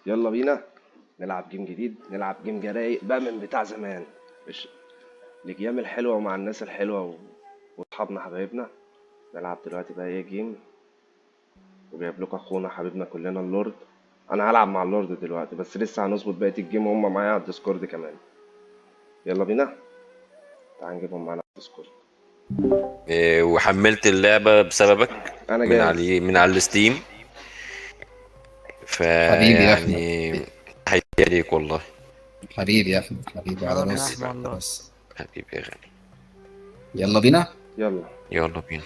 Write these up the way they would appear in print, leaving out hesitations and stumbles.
يلا بينا نلعب جيم جديد، نلعب جيم رايق بقى من بتاع زمان. مش الجيم الحلوة ومع الناس الحلوة واصحابنا حبايبنا. نلعب دلوقتي بقى ايه جيم، وجايب لكم اخونا حبيبنا كلنا اللورد. انا هلعب مع اللورد دلوقتي، بس لسه هنظبط بقية الجيم وهم معايا على الديسكورد كمان. يلا بينا، تعال نجيبهم معانا على الديسكورد. وحملت اللعبة بسببك انا من جاهز. على الستيم. حبيبي يا احمد. فيعني تحية ليك والله. حبيبي يا احمد، حبيبي على شرف يا راسي. احمد والله. بس حبيبي يا غالي. يلا بينا. يلا. يلا بينا.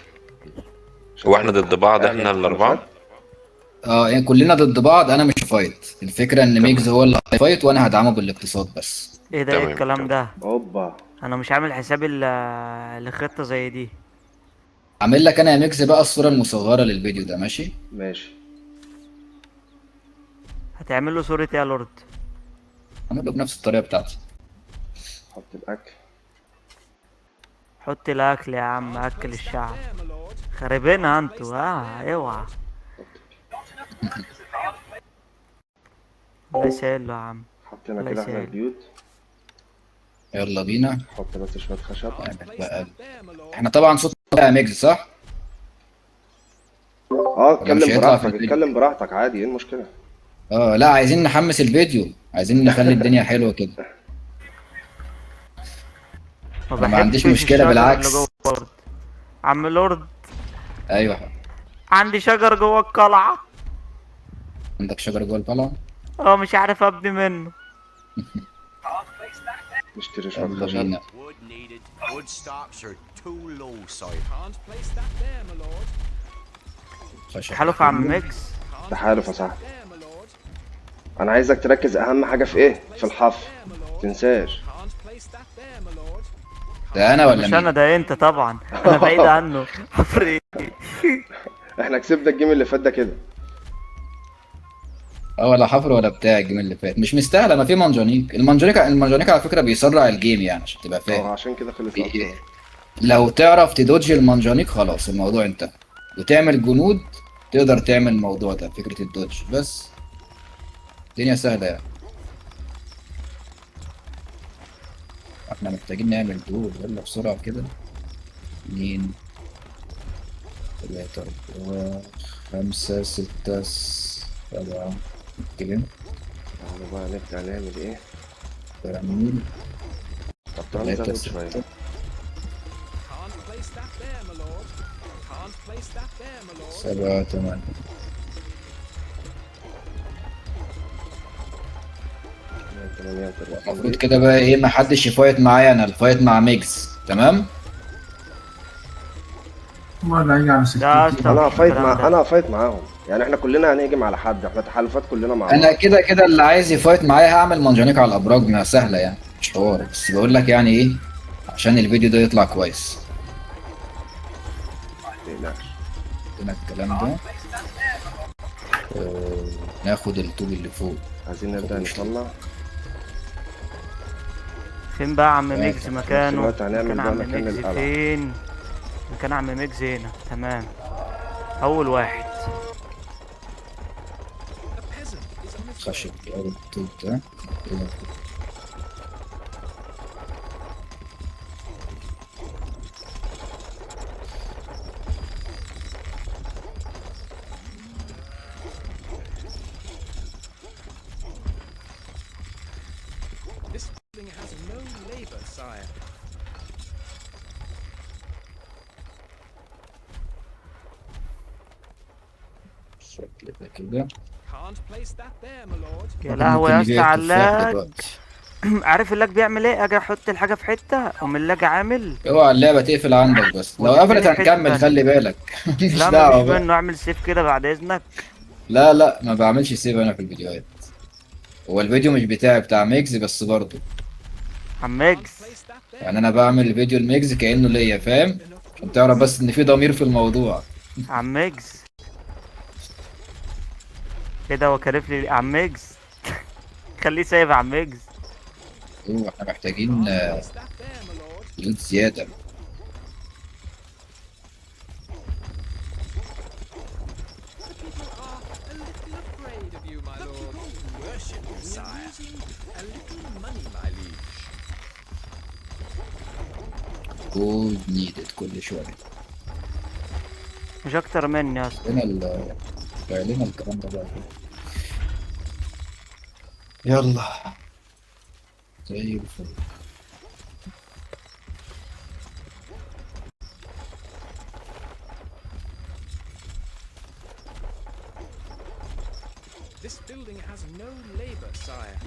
مش هو احنا هنعمل ضد بعض، اعمل احنا تحالفات. الأربعة؟ اه يعني كلنا ضد بعض، انا مش فايت. الفكره ان تمام ميجز هو اللي هيفايت وانا هدعمه بالاقتصاد بس. ايه ده؟ ايه تمام الكلام تمام. ده؟ اوبا. انا مش عامل حسابي لخطة زي دي. عامل لك انا يا ميجز بقى الصوره المصغره للفيديو ده، ماشي؟ ماشي. هتعمل له صورة ايه يا لورد؟ عامله بنفس الطريقه بتاعتي. حط الاكل. حط الاكل يا عم، اكل الشعب. خاربينها انتوا، اوعى. الله يسهل له يا عم. حطينا الله كده احنا يسهل. البيوت. يلا بينا. حط بس شوية خشب. نعمل بقى. احنا طبعا صوتنا بقى يا ميجز صح؟ اه ولا مش اتكلم هيطلع في براحتك، الفيديو؟ اتكلم براحتك عادي، ايه المشكلة؟ اه لا، عايزين نحمس الفيديو، عايزين نخلي الدنيا حلوه كده. ما انا ما عنديش بحبش مشكله، الشجر اللي جوه بالعكس. لورد. عم لورد، ايوه. عندي شجر جوه القلعة. عندك شجره جوه القلعه؟ اه مش عارف ابني منه. نشتري شوية يلا خشب. بينا. Wood needed. Wood stocks are too low, sire. Can't place that there, my lord. خشب تحالف يا عم كله. ميكس. تحالف يا صاحبي. انا عايزك تركز اهم حاجة في ايه، في الحفر. متنساش. Can't place that there, my lord. ده انا ولا مش انا، مين؟ ده انت طبعا. انا بعيد عنه. حفر ايه؟ احنا كسبنا الجيم اللي فات ده كده. اه ولا حفر ولا بتاع. الجيم اللي فات مش مستاهله، ما في منجنيق. المنجنيق على فكره بيسرع الجيم، يعني عشان تبقى اه فاهم. عشان كده خلص بي... ابطال. لو تعرف تدوج المنجنيق خلاص الموضوع انتهى. وتعمل جنود. تقدر تعمل الموضوع ده، فكره الدوج بس. الدنيا سهله يعني. احنا محتاجين نعمل دول، يلا بسرعه كده. 2 3 4 5 6 7 كده. تعالوا بقى نبدأ نعمل ايه. براميل. طب تعالى 3 نزود شوية. 6. Can't place that there, my lord. Can't place that there, my lord. 7 8. 38. المفروض كده بقى ايه، محدش يفايت معايا، انا الفايت مع ميجز تمام. ده اصلا انا مفيش هفايت الكلام مع ده. انا هفايت معاهم، يعني احنا كلنا هنهجم على حد، احنا تحالفات كلنا مع انا بعض. كده كده اللي عايز يفايت معايا هعمل منجنيق على الابراج، ما سهله يعني مش حوار، بس بقول لك يعني ايه، عشان الفيديو ده يطلع كويس. متقلقش. عندنا الكلام ده. ناخد الطوب اللي فوق. عايزين نبدأ نطلع. فين بقى عم في ميكس نفس مكانه؟ الوقت هنعمل مكان بقى عم مكان ميكس للقلعة. فين؟ مكان عم ميكس هنا، تمام. اول واحد. خشب الطوب ده كده. This thing has no labor, sire. بالشكل ده كده. Can't place that there, my lord. يا الواحد لهوي ممكن يا اسطى يبيع التفاح علاج. دلوقتي. عارف اللاج بيعمل ايه؟ اجي احط الحاجه في حته اقوم اللاج عامل اوعى اللعبه تقفل عندك، بس لو قفلت ودتني في حته هنكمل تانية. خلي بالك. ماليش لا دعوه مفيش بقى. منه، اعمل سيف كده بعد اذنك. لا لا، ما بعملش سيف انا في الفيديوهات. هو الفيديو مش بتاعي، بتاع ميجز بس برضه. عم ميكس. Place that there. يعني انا بعمل فيديو الميجز كأنه ليا، فاهم؟ عشان تعرف بس ان في ضمير في الموضوع. عم ميكس كده هو كارف لي عم ميكس. خليه سايب يا عم ميكس. احنا محتاجين Place that there, my lord. فلوس زيادة. The people are a little afraid of you, you, my lord. Worship you, sire. A little money, my liege. جولد نيدد كل شوية. مش اكتر مني اصلا. لنا الكلام ده بقى. يلا زي الفل. This building has no labor, sire.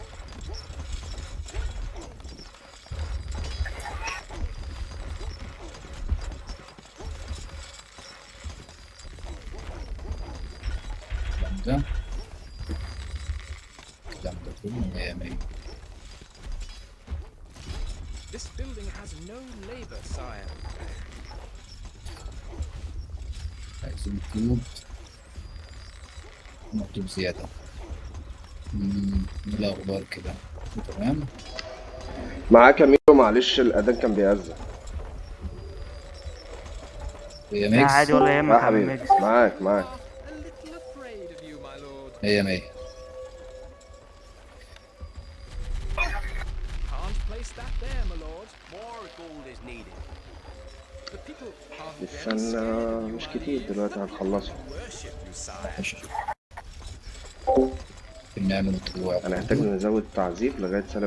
الكلام ده كله 100 100. This building has no labor, sire. عايزين كيوب. مكتوب زيادة. لا غبار كده. تمام. معاك يا ميرو، معلش الأذان كان بيأذن. هي لا ميكس. عادي ولا يا يهمك يا عم حبيبي ميكس. معاك A little afraid of you, my lord. 100 100. Can't place that there, my lord. More gold is needed. The people are very استنى، scared of you, مش my كتير liege. دلوقتي هنخلصه. Worship you, sire. ماشي. بنعمل طلوع. هنحتاج نزود تعذيب لغاية -5. Can't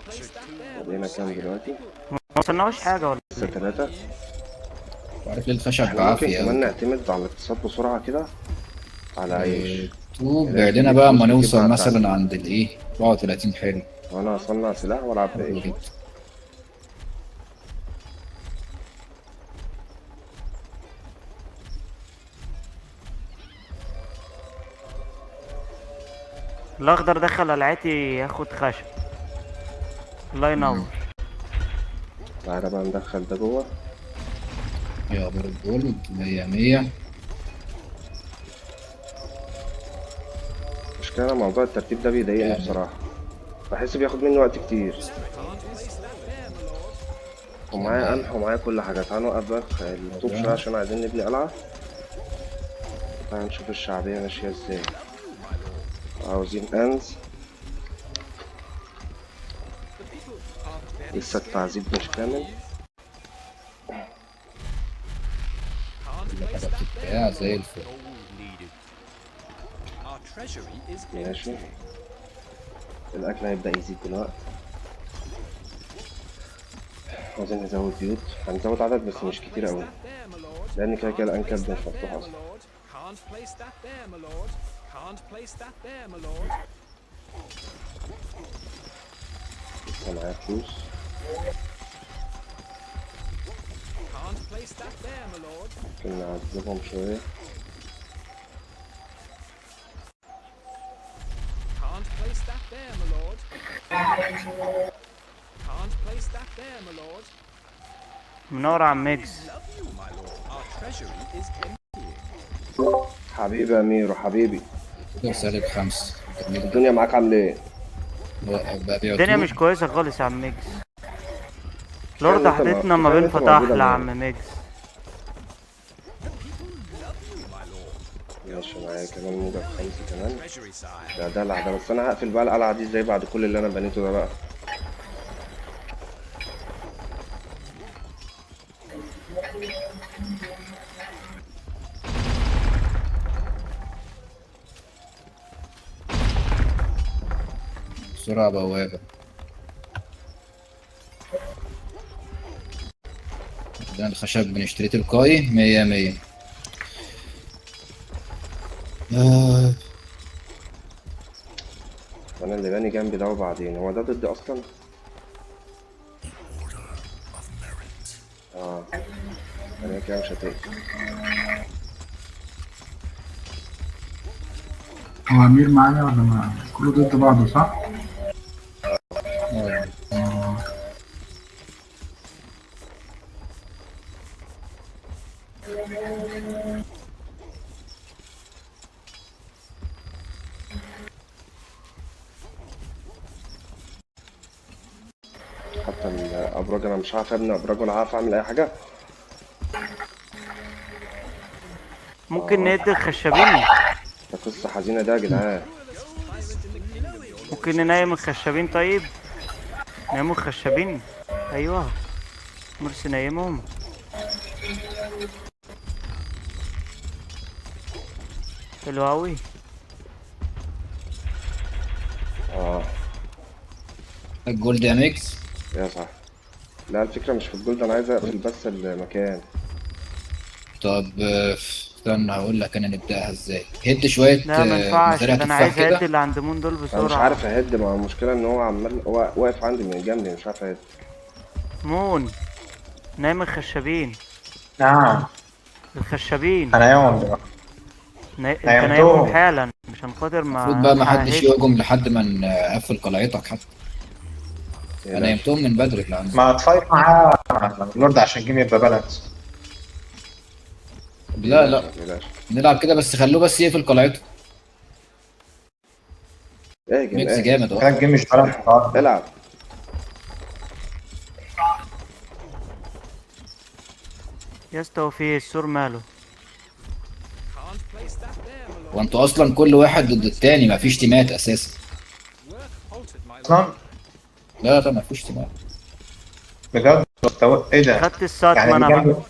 place that there, my ودينا lord. كام دلوقتي؟ ما وصلناش حاجة ولا؟ لسه 3. عارف ليه الخشب احنا ممكن بعافية كمان أوي. نعتمد على الاقتصاد بسرعة كده على عيش. طوب يعني بعدنا نخلي بقى فلوس اما كتير نوصل مع مثلا التعذيب. عند الايه 34 حلو. وانا اصنع سلاح والعب حلو بعيش. جدا. الأخضر دخل قلعتي ياخد خشب. الله ينور. تعالى بقى ندخل ده جوه. يا بار الجولد 100 100. مشكلة موضوع الترتيب ده بيضايقني يعني. بصراحة، بحس بياخد مني وقت كتير. Can't place that there, my lord. ومعايا قمح ومعايا كل حاجة. تعالى نوقف بقى الطوب شوية عشان عايزين نبني قلعة. تعالى نشوف الشعبية ماشية ازاي. عاوزين أنز. The people are very لسه التعذيب مش كامل. Can't كل place حاجة that there, بتتباع my زي lord. الفل. Gold needed. Our treasury is ماشي. empty. الأكل هيبدأ يزيد دلوقتي. عاوزين نزود بيوت. هنزود عدد بس مش كتير أوي، That there, my lord. لأن كده كده الأنكب مش Place that مفتوح there, my أصلا. lord. Can't place that there, my lord. Can't place that there, my lord. لسه معايا فلوس. Can't place that there, my lord. ممكن نعذبهم شوية. Can't place that there, my lord. Can't place that there, my lord. منور يا عم ميكس. Love you, my lord. Our treasury is emptying. حبيبي يا أميرو حبيبي، كده -5. جميل. الدنيا معاك عاملة إيه؟ ببيع الدنيا طوب. مش كويسة خالص يا عم ميكس. لورد كفاية إن أنت حدتنا ما كفاية إن بين أنت فتح موجودة يا معانا. عم ميكس. ماشي، معايا كمان موجة 5 كمان. Treasury side. ده دلع ده، بس أنا هقفل بقى القلعة دي ازاي بعد كل اللي أنا بنيته ده بقى؟ بسرعة بوابة. عندنا الخشب بنشتري تلقائي 100 100. أنا اللي باني جنبي ده، وبعدين هو ده ضدي أصلا؟ أنا كده مش هتقفل. هو أمير معايا ولا ما كله ضد بعضه صح؟ حتى الأبراج أنا مش هعرف أبني أبراج ولا هعرف أعمل أي حاجة. ممكن ندي الخشابين. ده قصة حزينة ده يا جدعان. ممكن ننيم الخشبين طيب؟ نيموا الخشبين. ايوه مرسي نيمهم. حلو اوي. اه الجولد يا ميكس. يا صح. لا الفكرة مش في الجولد، انا عايز اقفل بس المكان. طب استنى هقول لك انا نبداها ازاي. هد شويه لا ما ينفعش، مزارع ده انا تفاح عايز اهد كده. اللي عند مون دول انا مش بسرعة. عارف اهد، ما هو المشكلة ان هو عمال هو واقف عندي من جنبي، مش عارف اهد. مون نايم الخشبين. نعم. الخشبين انا يوم دلوقتي. انت نيمتهم. نايمهم حالا عشان خاطر المفروض ما بقى ما ألحق حدش أهد. يهجم لحد ما نقفل قلعتك حتى. انا متقلقش. نيمتهم من بدري اللي عندي. ما تفايت معاه لورد عشان الجيم يبقى بالانس. لا لا متقلقش. نلعب كده بس خلوه بس يقفل قلعته. اهجم ميكس اهجم. جامد كده الجيم مش بالانس خالص. العب. يا اسطى هو في السور ماله؟ Can't place that there, my lord. وانتوا اصلا كل واحد ضد التاني مفيش تيمات اساسا. Work halted, my lord. اصلا لا لا مفيش تيمات. بجد ايه ده؟ خدت السات يعني ما انا اللي بقى. جنبه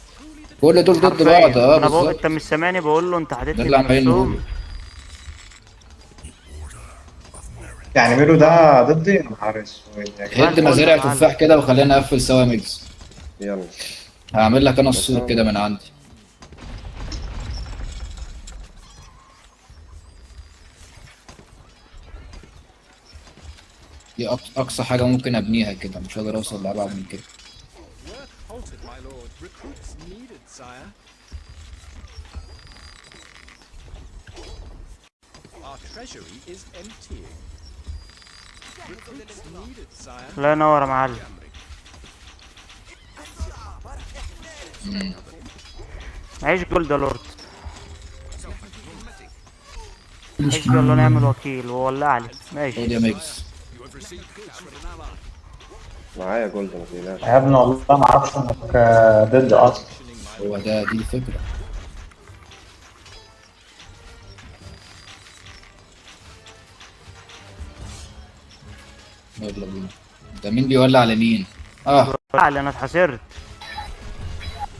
كل دول ضد حرفيا. بعض انا بقول بالظبط. انت مش سامعني، بقول له انت ده حددني اللي عمالين نقوله. بنفسهم. يعني ميلو ده ضدي يا نهار اسود يا جدعان. هد مزارع تفاح كده وخلينا نقفل سوا يا ميكس. يلا. هعمل لك انا السور كده من عندي. دي اقصى حاجه ممكن ابنيها كده، مش هقدر اوصل لابعد من كده. Work halted, my lord. Recruits needed, sire. Our treasury is emptying. Recruits needed, sire. الله ينور يا معلم. عيش جولد يا لورد. عيش يلا نعمل وكيل وولع لي ماشي. خد يا ميكس. معايا جولد ما تقلقش. يا ابني والله ما اعرفش انك ضد اصلا. هو ده دي الفكره. يلا بينا. ده مين بيولع على مين؟ ولع لي انا اتحسرت.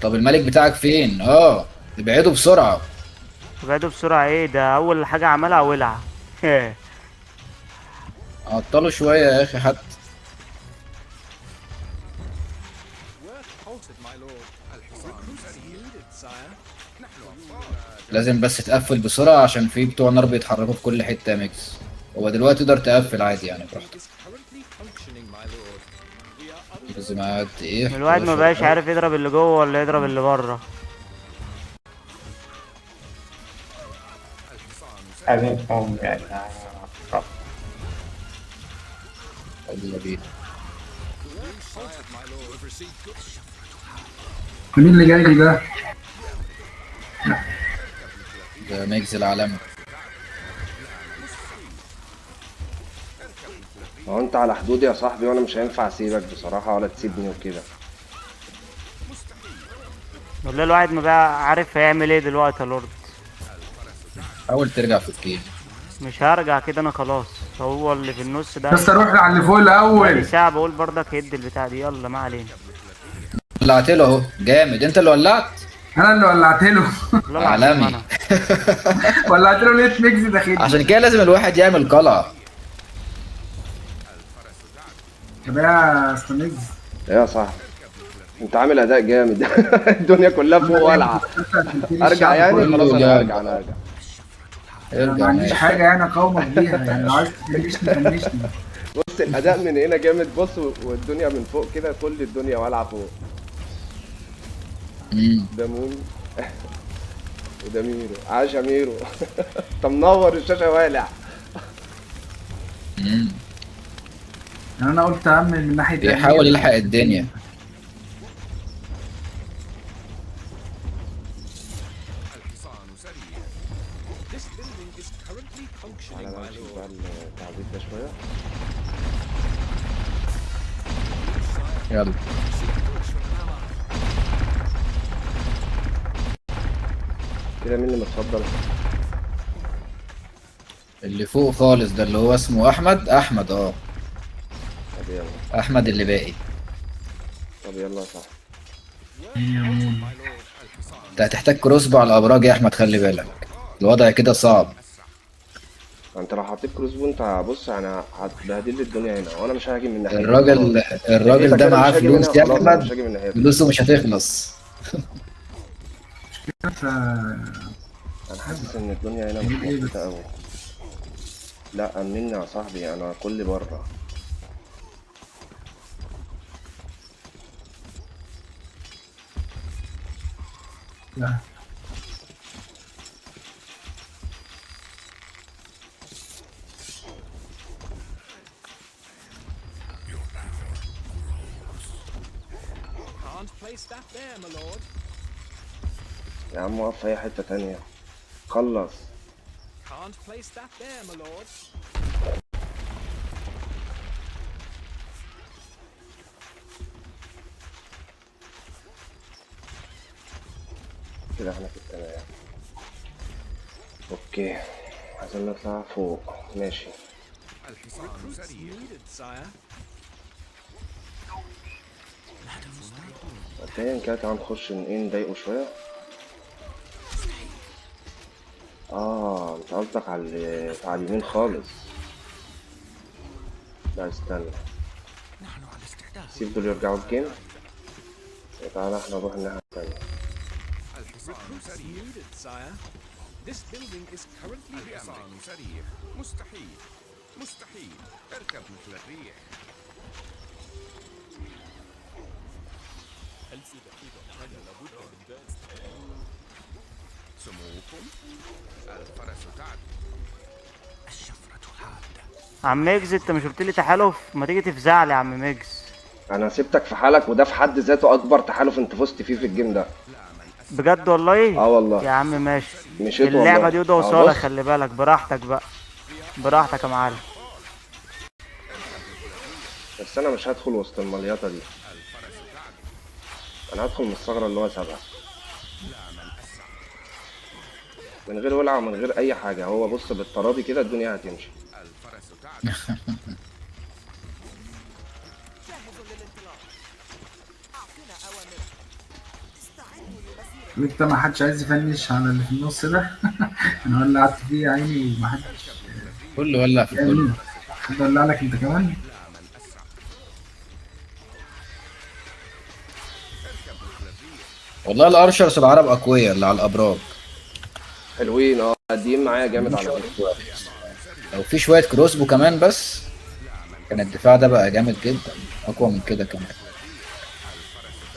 طب الملك بتاعك فين؟ ابعدوا بسرعه. ابعدوا بسرعة ايه ده؟ اول حاجة عملها ولع. عطلوا شويه يا اخي حتى. Work halted, my lord. Recruits needed, sire. لازم بس تقفل بسرعه عشان في بتوع نار بيتحركوا في كل حته يا ميكس. هو دلوقتي تقدر تقفل عادي يعني براحتك. Is currently functioning, my lord. We are under بس ما قد ايه. الواحد ما بقاش عارف يضرب اللي جوه ولا يضرب اللي بره. عايزين هم يعني. يلا بينا. مين اللي جاي لي ده؟ ده ميكس العالمي. هو انت على حدودي يا صاحبي، وانا مش هينفع اسيبك بصراحة ولا تسيبني وكده. والله الواحد ما بقى عارف هيعمل ايه دلوقتي يا لورد. حاول ترجع في الجيم. مش هرجع كده انا خلاص. هو اللي في النص ده بس اروح على اللي فوق بقالي الاول. ساعة بقول برضك هد البتاع دي. يلا ما علينا. ولعت له اهو جامد. انت اللي ولعت. انا اللي ولعت له. والله العظيم عالمي. انا. ولعت له لقيت ميكس داخلي. عشان كده لازم الواحد يعمل قلعه. طب يا استاذ يا صاحبي انت عامل اداء جامد. الدنيا كلها فوق ولعة. ارجع يعني خلاص انا هرجع انا هرجع. انا ما ارجع عنديش ماشي. حاجه يعني اقاومك بيها، يعني لو عايز تفنشني فنشني. بص الاداء من هنا جامد، بص والدنيا من فوق كده كل الدنيا ولعة فوق. ده مون وده ميرو. عاش يا ميرو. انت منور الشاشة والع. يعني انا قلت اهم من ناحيه بيحاول يلحق الدنيا. This building is currently functioning, تعالى بقى my نشوف lord. بقى التعديل ده شوية. يلا كده مين اللي متفضل؟ اللي فوق خالص ده اللي هو اسمه احمد اه. طب يلا. احمد اللي باقي. طب يلا يا صاحبي. انت هتحتاج كروسبو على الابراج يا احمد، خلي بالك الوضع كده صعب. انت لو حطيت كروس بو انت بص يعني هتبهدل لي الدنيا هنا، وانا مش هاجي من ناحيتك الراجل خلاص. الراجل ده كده معاه مش هاجي منها فلوس يا خلاص، انا مش احمد، هاجي من ناحيتك. فلوسه مش هتخلص. ف انا حاسس ان الدنيا هنا مش تجيب ايه مظبوطه بس؟ قوي. لا امني يا صاحبي، انا كل بره. لا Can't place that there, my lord. يا عم اقف في اي حته تانية. خلص. Can't place that there, my lord. كده احنا في التمام. اوكي، عايزين نطلع فوق. ماشي. Recruits needed, sire. مبدئيا كده تعال نخش نضايقه شويه. انت قصدك على على اليمين خالص. لا استنى، سيب دول يرجعوا الجيم وتعالى احنا نروح الناحية التانية. Recruits needed, sire. This building is currently behind. سريع مستحيل مستحيل اركب مثل الريح سموكم الفرس تعد الشفرة حادة عم ميجز انت مش قلت لي تحالف؟ ما تيجي تفزع لي يا عم ميجز. انا سبتك في حالك، وده في حد ذاته اكبر تحالف انت فزت فيه في الجيم ده. بجد والله؟ اه والله. يا عم ماشي. مشيت والله. اللعبة دي وده اه وصالة، بص. خلي بالك براحتك بقى. براحتك يا معلم. بس انا مش هدخل وسط المليطة دي، انا هدخل من الثغرة اللي هو سابها من غير ولع ومن غير اي حاجة. هو بص بالتراضي كده الدنيا هتمشي. انت ما حدش عايز يفنش على اللي في النص ده. انا ولعت فيه يا عيني وما حدش كله ولع في كله. يعني. حد ولع لك انت كمان؟ والله الارشرز العرب اقوياء اللي على الابراج. حلوين قادين معايا جامد على فكرة. لو في شويه كروسبو كمان بس كان الدفاع ده بقى جامد جدا، اقوى من كده كمان.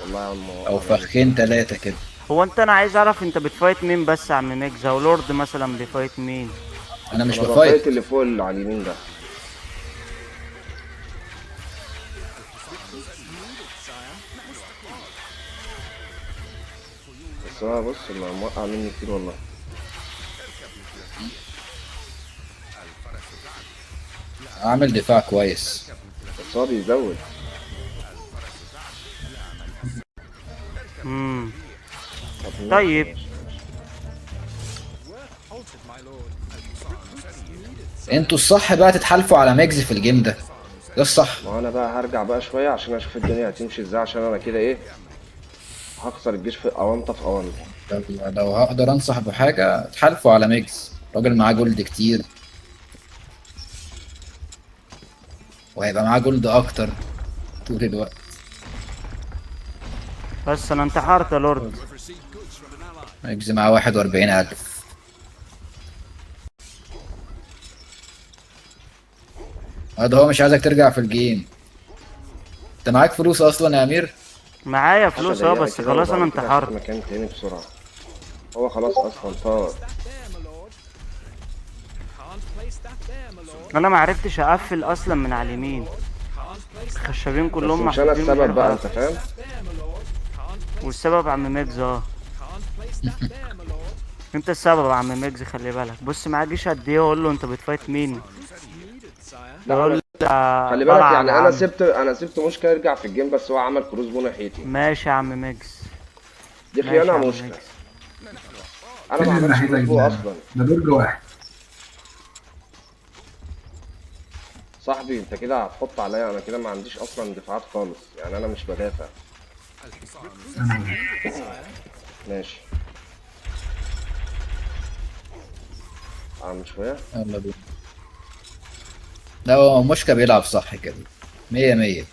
والله يا عم. او فخين 3 كده. هو انا عايز اعرف انت بتفايت مين بس يا عم ميجز؟ او لورد مثلا بيفايت مين؟ انا مش انا بفايت. بفايت اللي فوق اللي على اليمين ده. بس هو بص ما موقع مني كتير والله. عامل دفاع كويس. بس هو بيزود. طيب Work halted, my lord. Recruits needed, sire. انتوا الصح بقى تتحالفوا على ميجز في الجيم ده، ده الصح. ما انا بقى هرجع بقى شويه عشان اشوف الدنيا هتمشي ازاي، عشان انا كده ايه هخسر الجيش في اونطه في اونطه. لو هقدر انصح بحاجه تحالفوا على ميجز، راجل معاه جولد كتير وهيبقى معاه جولد اكتر طول الوقت. بس انا انتحرت يا لورد. ميجز معاه 41,000. هذا هو مش عايزك ترجع في الجيم. انت معاك فلوس اصلا يا امير؟ معايا فلوس دقيقة بس كده خلاص انا وبعد كده هشوف انتحرت. مكان تاني بسرعه. هو خلاص اصلا طار. That there, my lord. Can't place that there, my lord. انا ما عرفتش اقفل اصلا من على اليمين. Can't place that الخشابين بس كلهم مش انا محطوطين من السبب بقى، غير انت خط. فاهم. there, my lord. Can't والسبب عم ميجز can't place that there, my lord. انت السبب يا عم ميجز، خلي بالك. بص معاه جيش قد ايه واقول له انت بتفايت مين؟ Needed, sire. يقول لي خلي بالك برع يعني يا انا عم. سبت مشكله يرجع في الجيم، بس هو عمل كروس بو ناحيتي. ماشي يا عم ميجز. دي ماشي يا خيانه عم مشكله. ميجز. انا ما فين عملتش ناحيتك كروس بو ده؟ اصلا. ده برج واحد. صاحبي انت كده هتحط عليا، انا كده ما عنديش اصلا دفاعات خالص، يعني انا مش بدافع. ماشي اعمل شوية. يلا بينا. لا هو مشكا بيلعب صح كده، 100 100.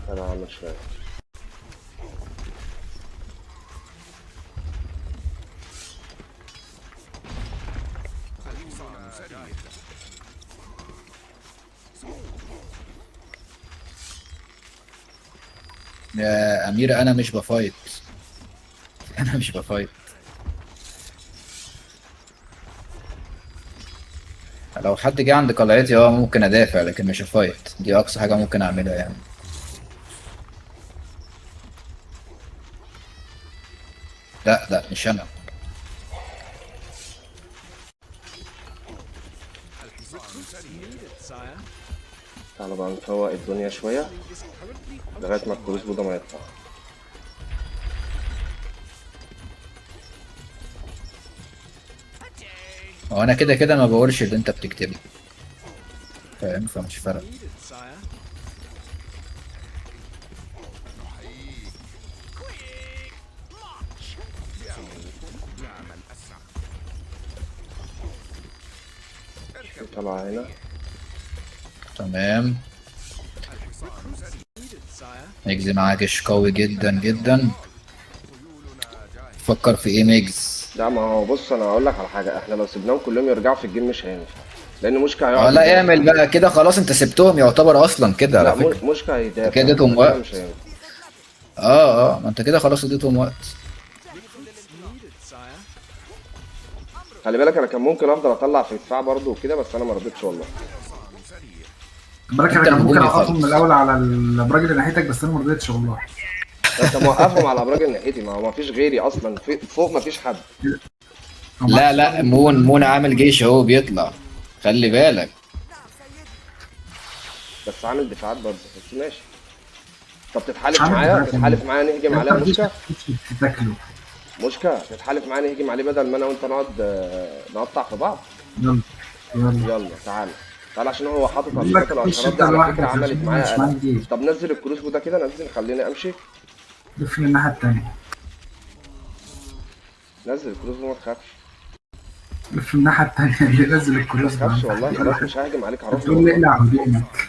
انا هعمل شوية. يا أميرة أنا مش بفايت. أنا مش بفايت. لو حد جه عند قلعتي ممكن أدافع، لكن مش هفايت، دي أقصى حاجة ممكن أعملها يعني. لا لا مش أنا. Needed, sire. تعالى بقى نفوق الدنيا شوية Is currently لغاية ما الكروس بودا ما يطلع. هو أنا كده كده ما بقولش اللي أنت بتكتبه، فاهم؟ فمش فارقة. needed, sire. طلع هنا. تمام. Needed, sire. ميجز معاه جيش قوي جدا جدا. فكر في ايه ميجز؟ لا ما هو بص انا هقول لك على حاجة، احنا لو سيبناهم كلهم يرجعوا في الجيم مش هينفع، لان مشكا اه هيقعد لا يدافع. اعمل بقى كده خلاص، انت سبتهم يعتبر اصلا كده على لا فكرة. مشكا هيدافع، كده اديتهم كده وقت. مش هينفع. ما انت كده خلاص اديتهم وقت. Needed, sire. خلي بالك انا كان ممكن افضل اطلع في دفاع برضه وكده، بس انا ما رضيتش والله. خد بالك انا انت كان ممكن الهجوم اوقفهم من يخلص. الاول على الابراج اللي ناحيتك، بس انا ما رضيتش والله. انت موقفهم على ابراج ناحيتي، ما هو ما فيش غيري اصلا، في فوق ما فيش حد. لا لا مون عامل جيش اهو بيطلع، خلي بالك. بس عامل دفاعات برضه، بس ماشي. طب تتحالف مش عامل معايا، دفاعات يعني. تتحالف معايا نهجم عليها انت ما مشكا. تاكله. مشكا تتحالف معايا نهجم عليه بدل ما انا وانت نقعد نقطع في بعض. يلا يلا. يلا تعالى تعالى، عشان هو حاطط بقول لك اصوات خش الاشارات انت دي على لوحدك فكره عملت عشان معايا مش قلق. معاك جيش. طب نزل الكروس ده كده، نزل خليني امشي. لف من الناحية التانية. نزل الكروس ده ما تخافش. لف من الناحية التانية اللي نزل ما الكروس ده. تخافش والله، خلاص مش ههجم عليك، هروح له بتقول لي والله. اقلع هدومك.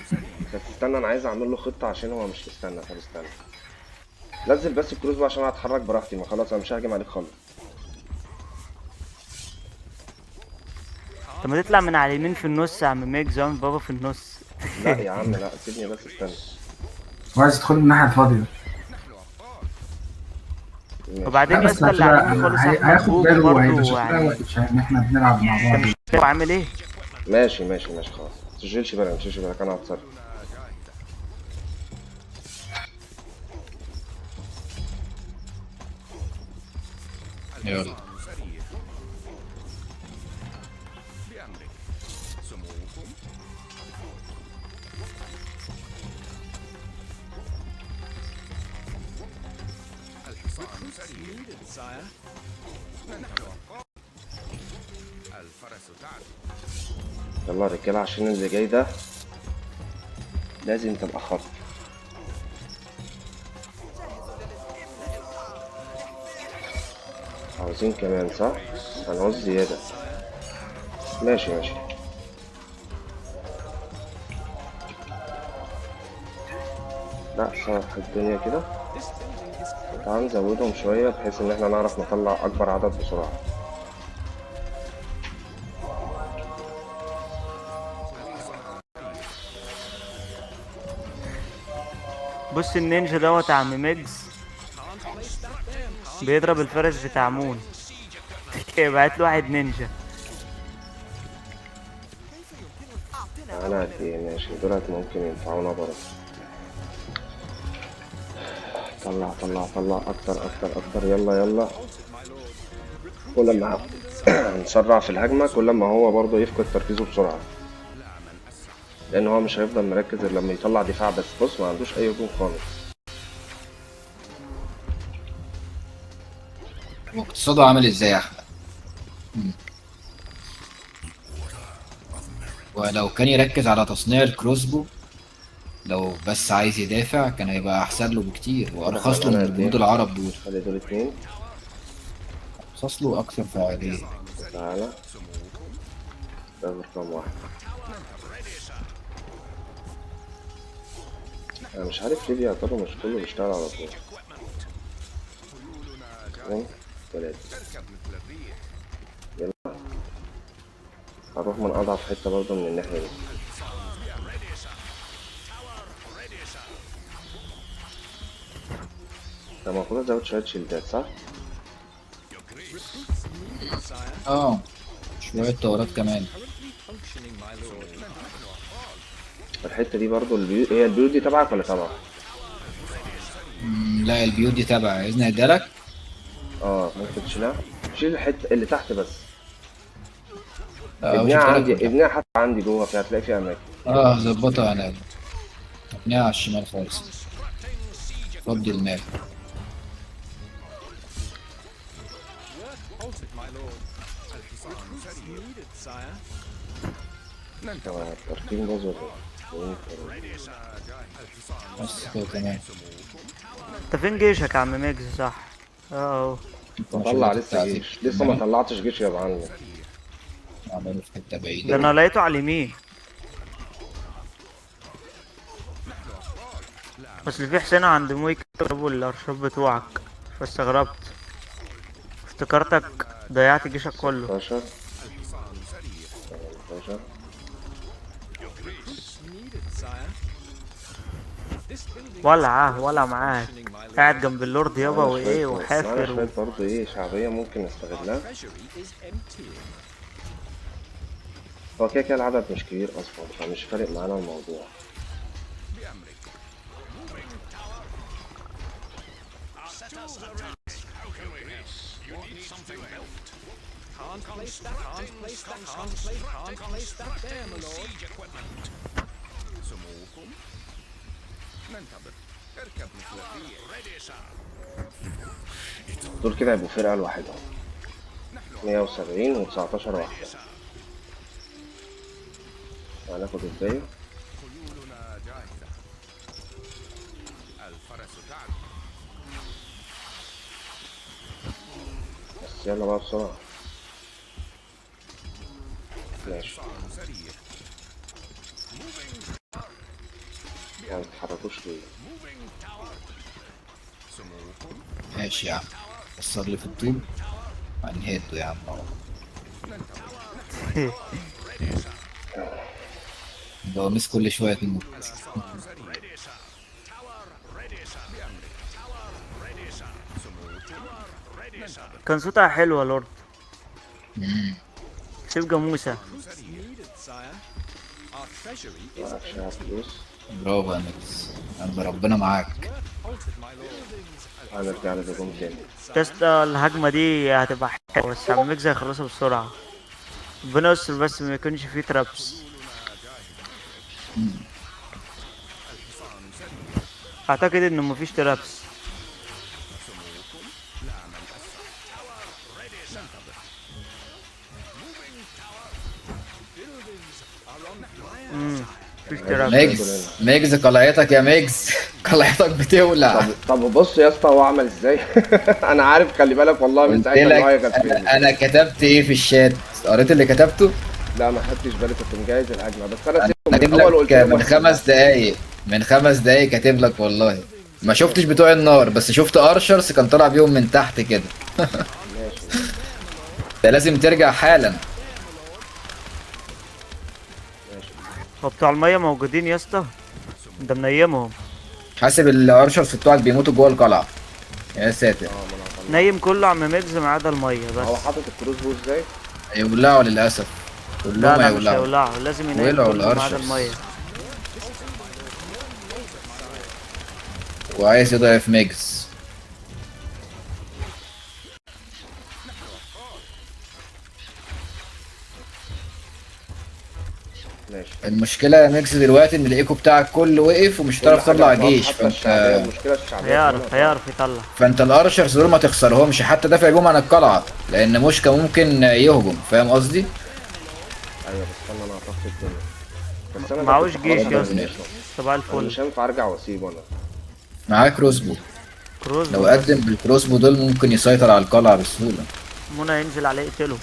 بس استنى انا عايز اعمل له خطه عشان هو مش مستنى. طب استنى نزل بس الكروس بقى عشان انا هتحرك براحتي، ما خلاص انا مش ههجم عليك خالص. طب ما تطلع من على اليمين في النص يا عم ميجز، اعمل بابا في النص. لا يا عم لا، سيبني بس استنى. وعايز تدخل من الناحية الفاضية. وبعدين لا يا بس اسطى اللي على اليمين خالص احمد هياخد بوجو باله وهيبقى برضه شكلها يعني. وحش ان احنا بنلعب مع بعض. مش فاهم هو عامل ايه. ماشي ماشي ماشي خلاص، ما تشغلش بالك ما تشغلش بالك، انا هتصرف. يلا بأمرك سموكم. الحصان سريع. Needed, sire. الفرس تعدو. يلا يا رجاله عشان اللي جاي ده لازم تبقى خط. عاوزين كمان صح؟ هنعوز زيادة. ماشي ماشي. لا صح الدنيا كده. This building is currently تعال نزودهم شوية بحيث إن احنا نعرف نطلع أكبر عدد بسرعة. بص النينجا دوت يا عم ميجز can't place that there. بيضرب الفرس بتاع مون. بعت له واحد نينجا. أنا قد إيه ماشي، دولت ممكن ينفعونا برضه. طلع طلع طلع أكتر أكتر أكتر، يلا يلا. كل ما نسرع في الهجمة كل ما هو برضه يفقد تركيزه بسرعة، لأن هو مش هيفضل مركز إلا لما يطلع دفاع بس. بص ما عندوش أي هجوم خالص. اقتصاده عامل ازاي يا احمد؟ ولو كان يركز على تصنيع الكروسبو، لو بس عايز يدافع كان هيبقى احسن له بكتير وارخص له من الجنود العرب دول. خلي دول اتنين. ارخص له اكثر فعالية. تعالى ده رقم واحد. انا مش عارف ليه بيعتبروا مش كله بيشتغل على طول. اتنين تلاتة. يلا هروح من اضعف حتة برضه من الناحية دي. ده المفروض ازود شوية شيلدات صح؟ اه شوية طورات كمان. Functioning, my lord. الحتة دي برضه هي البيوت دي تبعك ولا تبعك؟ لا البيوت دي تبع، عايزني اديلك. اه ممكن تشيلها. شيل الحتة اللي تحت بس. اه ابنيها وشفت عندي، لك. ابنيها حتى عندي جوه فيها هتلاقي فيها اماكن. اه هظبطها انا. ابنيها على الشمال خالص. فضي الماب. Work halted, my lord. Recruits needed, sire. ترتيب جزء بس كده تمام. انت فين جيشك يا عم ميجز؟ صح. اهو. بطلع لسه جيش، لسه ما طلعتش جيش يا معلم. عملوا في حتة ده بعيدة. انا لقيته على اليمين. بس اللي في حسين عند مويك جابوا الارشاب بتوعك فاستغربت، افتكرتك ضيعت جيشك كله. 16 18 Needed, sire. This building ولع معاك، functioning, my lord. قاعد جنب اللورد يابا معانا وايه شوية وحافر برضه ايه شعبية ممكن نستغلها. Treasury is empty. هو كده كده العدد مش كبير اصلا فمش فارق معانا الموضوع. Can't place that, can't place that, can't place that there, my lord. سموكم ننتظر اركب مثل الريح دول كده هيبقوا فرقة لوحدهم. 170 و19 واحدة. هناخد الباقي. خيولنا جاهزة الفرس تعد بس يلا بقى بسرعة. ماشي سريع ما تتحركوش ليه. سموكم ماشي يا عم. وصل لي في الطوب هنهده يا عم اهو. بقومس كل شوية تموت. كان صوتها حلو يا لورد. سيب جاموسة. Needed, sire. Our treasury is معرفش على فلوس. برافو يا ميكس. يلا ربنا معاك. halted, my lord. هنرجع للهجوم تاني. يسطا الهجمة دي هتبقى حلوة بس عم ميجز هيخلصها بسرعة. ربنا يستر بس ما يكونش فيه ترابس. اعتقد انه مفيش ترابس. مفيش ترابس. ميجز ميجز قلعتك يا ميجز. قلعتك بتولع. طب بص يا اسطى هو عمل ازاي. انا عارف خلي بالك والله من قلت ساعتها لك المايه كانت فين. انا كتبت ايه في الشات؟ قريت اللي كتبته؟ لا ما خدتش بالي كنت مجهز الهجمه بس انا سبته كاتب من الاول لك قلت لهم من 5 دقايق. من 5 دقايق كاتب لك والله. ما شفتش بتوع النار بس شفت ارشرز كان طالع بيهم من تحت كده. ماشي. ده لازم ترجع حالا. هو بتوع المية موجودين يا اسطى؟ ده منيمهم. حاسب الارشرز بتوعك بيموتوا جوه القلعه. يا ساتر. نايم كله عم ميجز ما عدا المية هو بس. حاطط الكروز بو ازاي؟ هيولعوا للاسف. لا كلهم لا مش هيولعوا. هيولعوا، لازم ينام ولعوا كله ما عدا الأرشرز. المية. وعايز يضعف ميجز. ماشي. المشكله يا ميجز دلوقتي ان الايكو بتاعك كله وقف ومش هتعرف تطلع جيش. حتى الشعبيه المشكله الشعبيه هيعرف يطلع. فانت الارشرز دول ما تخسرهمش حتى دافع بيهم عن القلعه لان موشكا ممكن يهجم. فاهم قصدي؟ ايوه بس استنى انا هطفي الدنيا. بس انا معهوش كنت جيش خلاص يا أنا اسطى. ماشي. صباح انا الفل. مش هينفع ارجع واسيبه انا. معاه كروسبو، كروز لو قدم بالكروسبو دول ممكن يسيطر على القلعة بسهولة. منى ينزل عليه يقتله.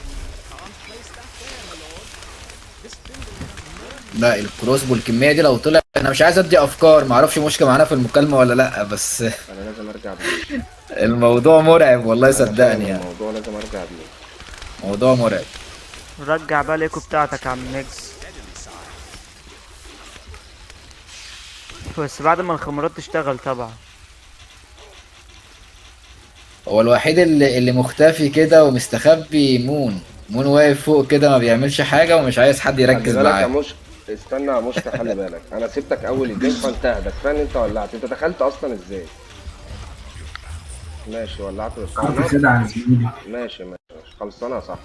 لا الكروسبو الكمية دي لو طلع، انا مش عايز ادي افكار، معرفش مشكلة معانا في المكالمة ولا لا، بس انا لازم ارجع بيه. الموضوع مرعب والله انا فاهم صدقني يعني. الموضوع لازم ارجع بيه. موضوع مرعب. رجع بقى الايكو بتاعتك يا عم ميكس. بس بعد ما الخمرات تشتغل طبعا. هو الوحيد اللي مختفي كده ومستخبي مون واقف فوق كده ما بيعملش حاجة ومش عايز حد خلي يركز بالك يا معاه. استنى يا مشك، خلي بالك انا سبتك اول الجيم فانت اهدى. كفايه ان انت ولعت. انت دخلت اصلا ازاي؟ ماشي ولعت كنت القناة. خدعة يا زميلي. ماشي خلصانه صح.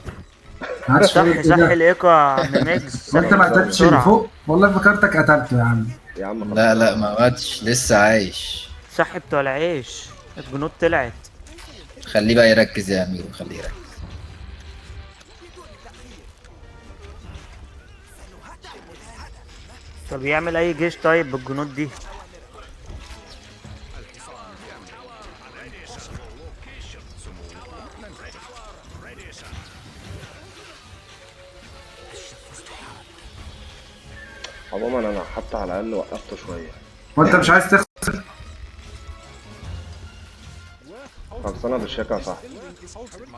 ما عادش صح فايق صح كده. الايكو يا عم ميكس. وانت ما قتلتش اللي فوق؟ والله فكرتك قتلته يا عم. يا عم لا لا ما ماتش لسه عايش. صح بتوع العيش. الجنود طلعت. خليه بقى يركز يا امير، خليه يركز. طب يعمل اي جيش طيب بالجنود دي. عموما انا حتى على الاقل وقفته شويه. وانت مش عايز تخسر؟ خلصانه بالشكا صح.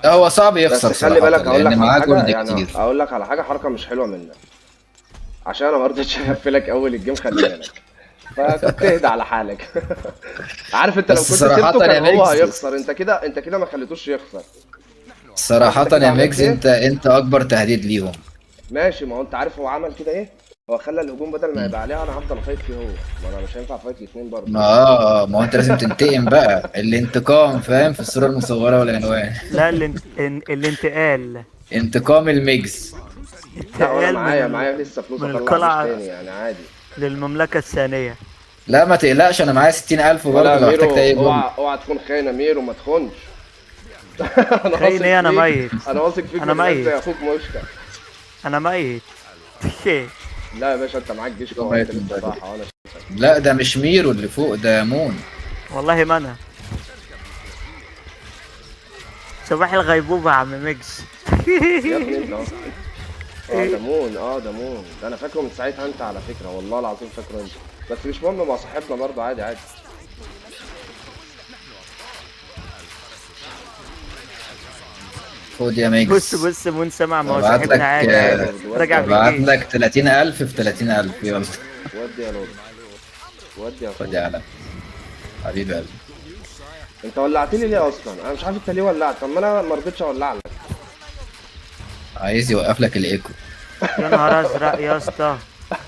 لا هو صعب يخسر بس خلي بالك صراحة اقول لك لان على معاه حاجه، جولد يعني كتير. اقول لك على حاجه، حركه مش حلوه منك عشان انا ما رضيتش اقفلك اول الجيم، خلي بالك. فكنت اهدى على حالك. عارف انت لو بس كنت صراحة سبته يا كان هو ميكس، هيخسر. انت كده ما خليتوش يخسر. صراحة عارف انت كده يا عملت ميكس ايه؟ انت اكبر تهديد ليهم. ماشي، ما هو انت عارف هو عمل كده ايه؟ هو خلى الهجوم بدل ما يبقى عليه انا هفضل افايت فيه هو. ما انا مش هينفع افايت الاثنين برضه. ما هو انت لازم تنتقم بقى، الانتقام فاهم، في الصورة المصورة والعنوان. لا الانتقال. انتقام الميكس. لا وانا انتقال معايا لسه فلوس من اطلع جيش القلعة تاني يعني عادي. للمملكة الثانية. لا ما تقلقش انا معايا 60,000 ولا برضه لو احتجت ميرو، اي جول. اوعى تكون خاين يا ميرو، ما تخونش. انا خاين واثق ايه؟ انا فيك. ميت. انا واثق فيك أنا بجد ميت. يا اخوك مشكا. انا ميت. لا يا باشا انت معاك جيش قوي، ميت انت من لسه بدري. صح وانا لا ده مش ميرو اللي فوق، ده مون. والله ما انا. صباح الغيبوبة يا عم ميكس. يا ابني انت ده مون ده انا فاكره من ساعتها انت على فكره، والله العظيم فاكره انت. بس مش مهم، ما صاحبنا برضه عادي. خد يا ميكس. بص مون سمع، ما هو ابعت صاحبنا لك عادي. راجع ابعت بالجيش. لك 30,000 في 30,000 يلا. ودي يا لود، ودي يا خد اخويا. يا علم حبيب قلبي. انت ولعت لي ليه اصلا؟ انا مش عارف انت ليه ولعت. طب ما انا ما رضيتش اولع لك. عايز يوقف لك الايكو يا نهار ازرق يا اسطى.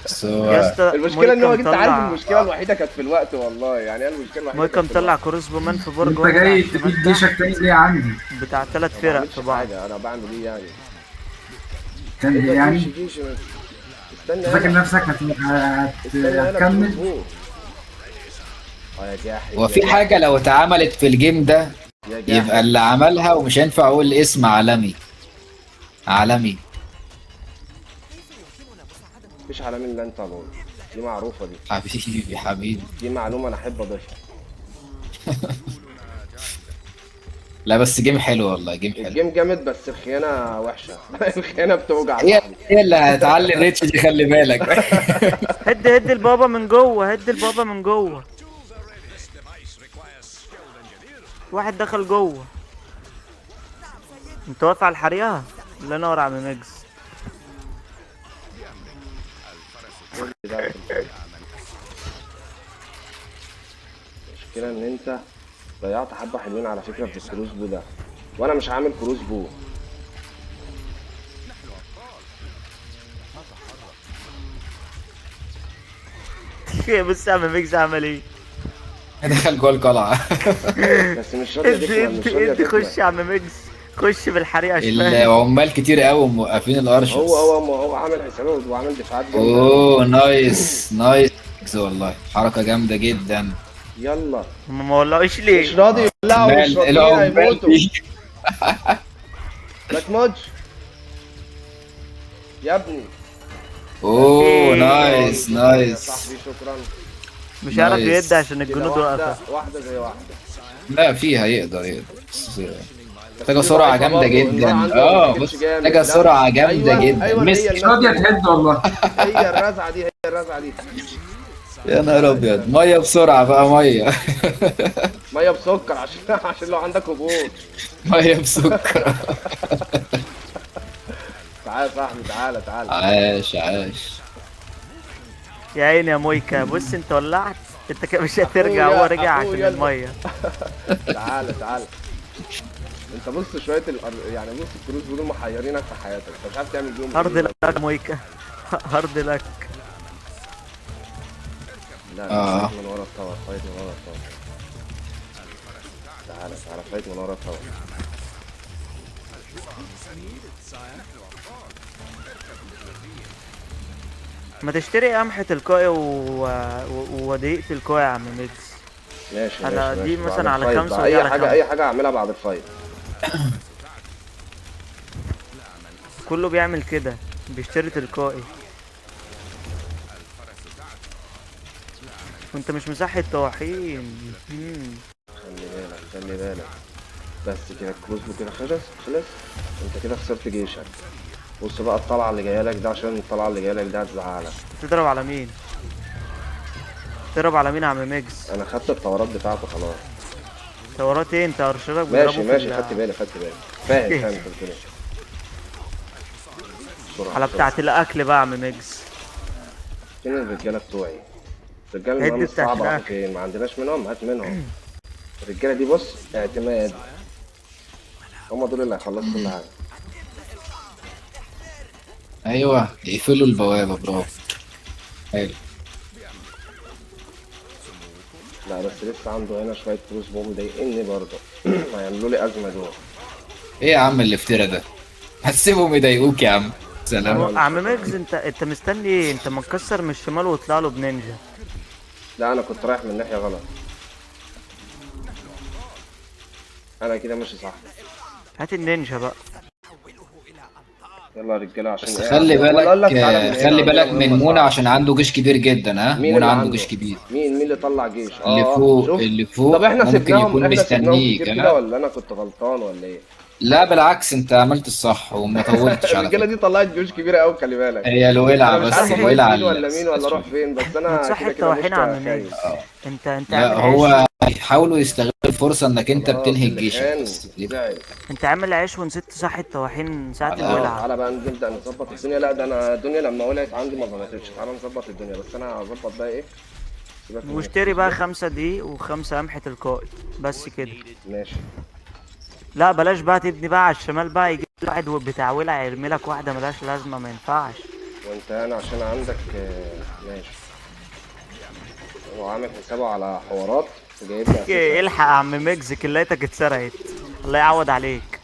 بس يا هو اسطى المشكله ان هو انت عارف مطلع. المشكله الوحيده كانت في الوقت، والله يعني انا المشكله الوحيده مويكا كانت في مطلع الوقت. كروس بومان في برج انت واحد جاي على تبيد الشمال جيشك تاني ليه عندي؟ بتاع 3 ما فرق بعملش في بعض. حاجه، انا بعمل ايه يعني؟ كان ايه ده يعني جيش استنى فاكر هنا. نفسك استنى هنا هتكمل؟ بمظبوط. يا جاحد. هو في حاجة لو اتعملت في الجيم ده يا جاحد. يبقى اللي عملها، ومش هينفع اقول اسم عالمي. عالمي. مفيش عالمي الا انت يا لود، دي معروفه دي. حبيبي دي معلومه انا احب اضيفها. لا بس جيم حلو والله، جيم حلو. الجيم جامد بس الخيانه وحشه. الخيانه بتوجع. هي اللي هتعلي الريتش دي، خلي بالك. هد البابا من جوه، هد البابا من جوه. واحد دخل جوه. انت واقف على الحريقة. الله ينور يا عم ميكس. المشكله ان انت ضيعت حبه حلوين على فكره في الكروس بو ده، وانا مش عامل كروس بو. بص يا عم ميكس عمل ايه. دخل جوه القلعة. بس مش راضيه تكمل، مش راضيه انت خش تكمل. يا عم ميكس. خش بالحريقة شمال. العمال كتير قوي موقفين الارشس. هو عامل حسابه وعامل دفاعات جامده. اوه نايس والله، حركة جامدة جدا. يلا هم ما ولعوش ليه؟ مش راضي يولعوا، مش راضيين هيموتوا. ما تموتش يا ابني. اوه نايس يا نايس. صاحبي شكرا. مش عارف نايس. يدي عشان كده الجنود واحدة واقفة. واحدة زي واحدة. لا فيها يقدر بس محتاجة دي سرعة ضعيفة جامدة برضه، النار جدا. عندي ما اه مسكتش بص جامد. محتاجة لا. سرعة جامدة ايوه جدا. ايوه، هي مس. مش راضية تهد والله. هي الرزعة دي، هي الرزعة دي. يا نهار ابيض، مية بسرعة بقى مية. مية بسكر عشان عشان لو عندك هبوط. مية بسكر. تعالى يا صاحبي، تعالى تعالى. عاش عاش. يا عيني يا مويكا، بص انت ولعت. انت كده مش هترجع، أخويا، هو رجع عشان أخويا. المية. تعالى تعالى. انت بص شوية يعني بص الفلوس دول محيرينك في حياتك، انت مش عارف تعمل بيهم هارد ايه. لك يا مويكا. هارد لك. لا آه. فايت من ورا الطور، فايت من ورا الطور. تعالى تعالى، فايت من ورا الطور. ما تشتري قمحة الكوي ودقيقة الكوي يا عم ميكس. ماشي أنا ماشي دي ماشي. مثلا بعد على الفايت 5 بقى. ودي اي على حاجة 5. اي حاجة اعملها بعد الفايت. كله بيعمل كده، بيشتري تلقائي. وانت مش مساحة طواحين. خلي بالك خلي بالك. بس كده الكروز كده خلص خلص. انت كده خسرت جيشك. بص بقى الطلعة اللي جاية لك ده، عشان الطلعة اللي جاية لك ده هتزعلك. تضرب على مين؟ تضرب على مين يا عم ميكس؟ انا خدت الطورات بتاعته خلاص. ثورات ايه؟ انت ارشادك ماشي بيضربوا في ماشي، خدت بالي خدت بالي. فاهم فاهم انت بتقول ايه. بسرعة على بسرعة. بتاعة الاكل بقى يا عم ميكس. فين الرجالة بتوعي؟ الرجالة هد المهام بتاعت الصعبة راحوا الأكل. فين؟ ما عندناش منهم، هات منهم. الرجالة دي بص اعتماد. هما دول اللي هيخلصوا كل حاجة. ايوه يقفلوا البوابة برافو. حلو. لا بس لسه عنده هنا شوية فلوس بوم مضايقني برضه. هيعملوا لي أزمة دول. ايه يا عم الافتراء ده؟ هتسيبهم يضايقوك يا عم. سلام. هو عم ميكس، انت مستني ايه؟ انت ما تكسر من الشمال ويطلع له بنينجا. لا أنا كنت رايح من ناحية غلط. أنا كده ماشي صح. هات النينجا بقى. يلا يا رجالة عشان بس إيه؟ خلي ولا أقول لك بالك تعالى من هنا، خلي عندنا بالك من مهمة منى صعبة. عشان عنده جيش كبير جدا. ها مين منى اللي عنده عنده؟ جيش كبير. مين اللي طلع جيش؟ اللي فوق شوف. اللي طب فوق احنا ممكن سيبناهم، يكون احنا سيبناهم مستنيك. كتير كده ها ولا انا كنت غلطان ولا ايه؟ لا بالعكس انت عملت الصح وما طولتش على الرجاله فكرة. دي طلعت جيوش كبيره قوي، خلي بالك. هي الولعة انا مش عارف بس افايت الولعة مين ولا مين ولا اروح فين، بس ما انا تصحي كده كده الطواحين يا عم مشت خايف. ميكس. انت لا عامل هو عيش. يحاولوا يستغلوا الفرصة انك انت خلاص بتنهي اللي جيشك كان بس. زعل. انت عامل عيش ونسيت تصحي الطواحين ساعة على الولعة. تعالى بقى نبدا نظبط الدنيا. لا ده انا الدنيا لما ولعت عندي ما ظبطتش. تعالى نظبط الدنيا، بس انا هظبط بقى ايه. سيبك من واشتري بقى الفلوس دي. 5 دقيق و5 قمحة القائد. بس كده. ماشي. لا بلاش بقى تبني بقى على الشمال بقى، يجي واحد بتاع ولع يرمي لك واحدة ملهاش لازمة، ما ينفعش. وانت انا عشان عندك ماشي. هو عامل حسابه على حوارات وجايبني اساسا. الحق يا عم ميكس، كلايتك اتسرقت. الله يعوض عليك.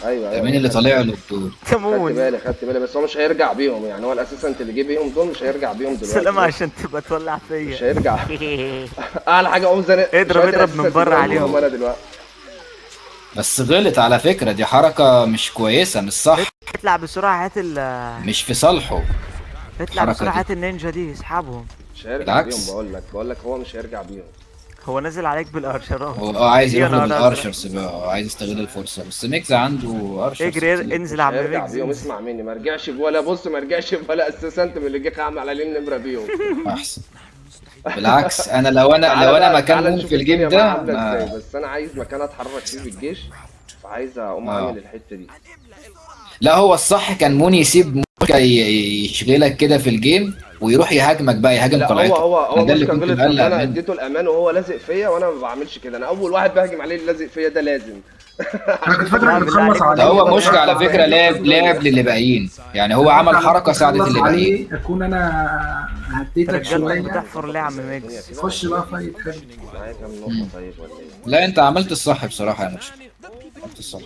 ايوه ده ايوه. مين اللي خدت طالع بالي. له الدور؟ خدت تمون. بالي خدت بالي، بس هو مش هيرجع بيهم يعني. هو الاساسا انت اللي جه بيهم دول مش هيرجع بيهم دلوقتي. سلام عشان تبقى تولع مش فيا. هيرجع. اعلى حاجه اقوم زنق. اضرب شوية اضرب الأساسا من بره اللي عليهم. بيهم انا دلوقتي. بس غلط على فكرة، دي حركة مش كويسة مش صح. اطلع بسرعة، هات مش في صالحه. اطلع الحركة بسرعة، دي. هات النينجا دي اسحبهم. مش هيرجع بالعكس. بيهم. بقول لك هو مش هيرجع بيهم. هو نازل عليك بالارشرات. هو عايز يا يروح له نهار أزرق. بالارشرز بقى، هو عايز يستغل الفرصة بس ميكس عنده ارشرز اجري كتير. انزل مش يا عم هيرجع ميكس بيهم. انزل. اسمع مني، ما رجعش ولا بص، ما رجعش ولا اساسا انت من اللي جه عامل عليه النمره بيهم. احسن. بالعكس انا لو انا تعالى مكان تعالى مون نشوف في الجيم الدنيا معاه ده عامله ازاي. ما... بس انا عايز مكان اتحرك فيه بالجيش، فعايز اقوم آه. عامل الحته دي. لا هو الصح كان مون يسيب موسكا يشغلك كده في الجيم ويروح يهاجمك بقى، يهاجم لا قلعته. هو ده اللي موسكا كنت غلط مقلق لما انا منه. اديته الامان وهو لازق فيا، وانا ما بعملش كده. انا اول واحد بهجم عليه اللي لازق فيا ده لازم. انا كنت فاكرك لا، بتخلص بالله عليك. ده عليه. هو موسكا على فكرة لعب للي باقيين، يعني هو عمل حركة ساعدت تخلص اللي باقيين. عليه اكون انا هديتك رجالتك شويه. بتحفر ليه يا عم ميكس؟ خش بقى فايت حلو. معايا كام نقطه طيب ولا ايه؟ لا انت عملت الصح بصراحة يا موسكا، عملت الصح.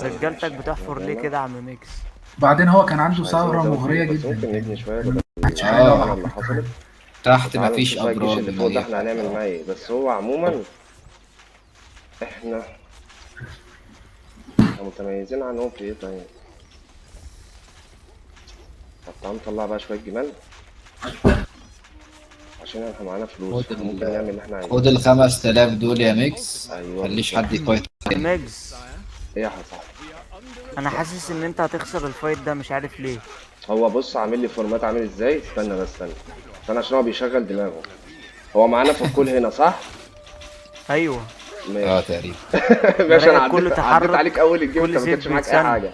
رجالتك بتحفر ليه كده يا عم ميكس؟ بعدين هو كان عنده مش ثوره عايزين نزود مغريه فيه، بس جدا. ممكن نبني شويه بدل آه. اللي حصلت. تحت تعالى مفيش نشوف بقى الجيش ابراج اللي فوق ده احنا هنعمل معاه مالية. ايه. بس هو عموما احنا متميزين عنهم في ايه طيب؟ تعال نطلع بقى شوية جمال عشان احنا معانا فلوس، خد ممكن نعمل اللي احنا خد عايزينه. ال 5000 دول يا ميكس، ايوه مخليش حد يفايت. ميجز، ايه يا صاحبي؟ انا حاسس ان انت هتخسر الفايت ده، مش عارف ليه. هو بص عامل لي فورمات عامل ازاي، استنى بس استنى عشان هو بيشغل دماغه. هو معانا في الكل هنا صح؟ ايوه. ماشي تقريبا. ماشي. انا كله عديت تحرك، عليك اول الجيم، كل انت ما زيت كانش معاك اي بيتسن. حاجه،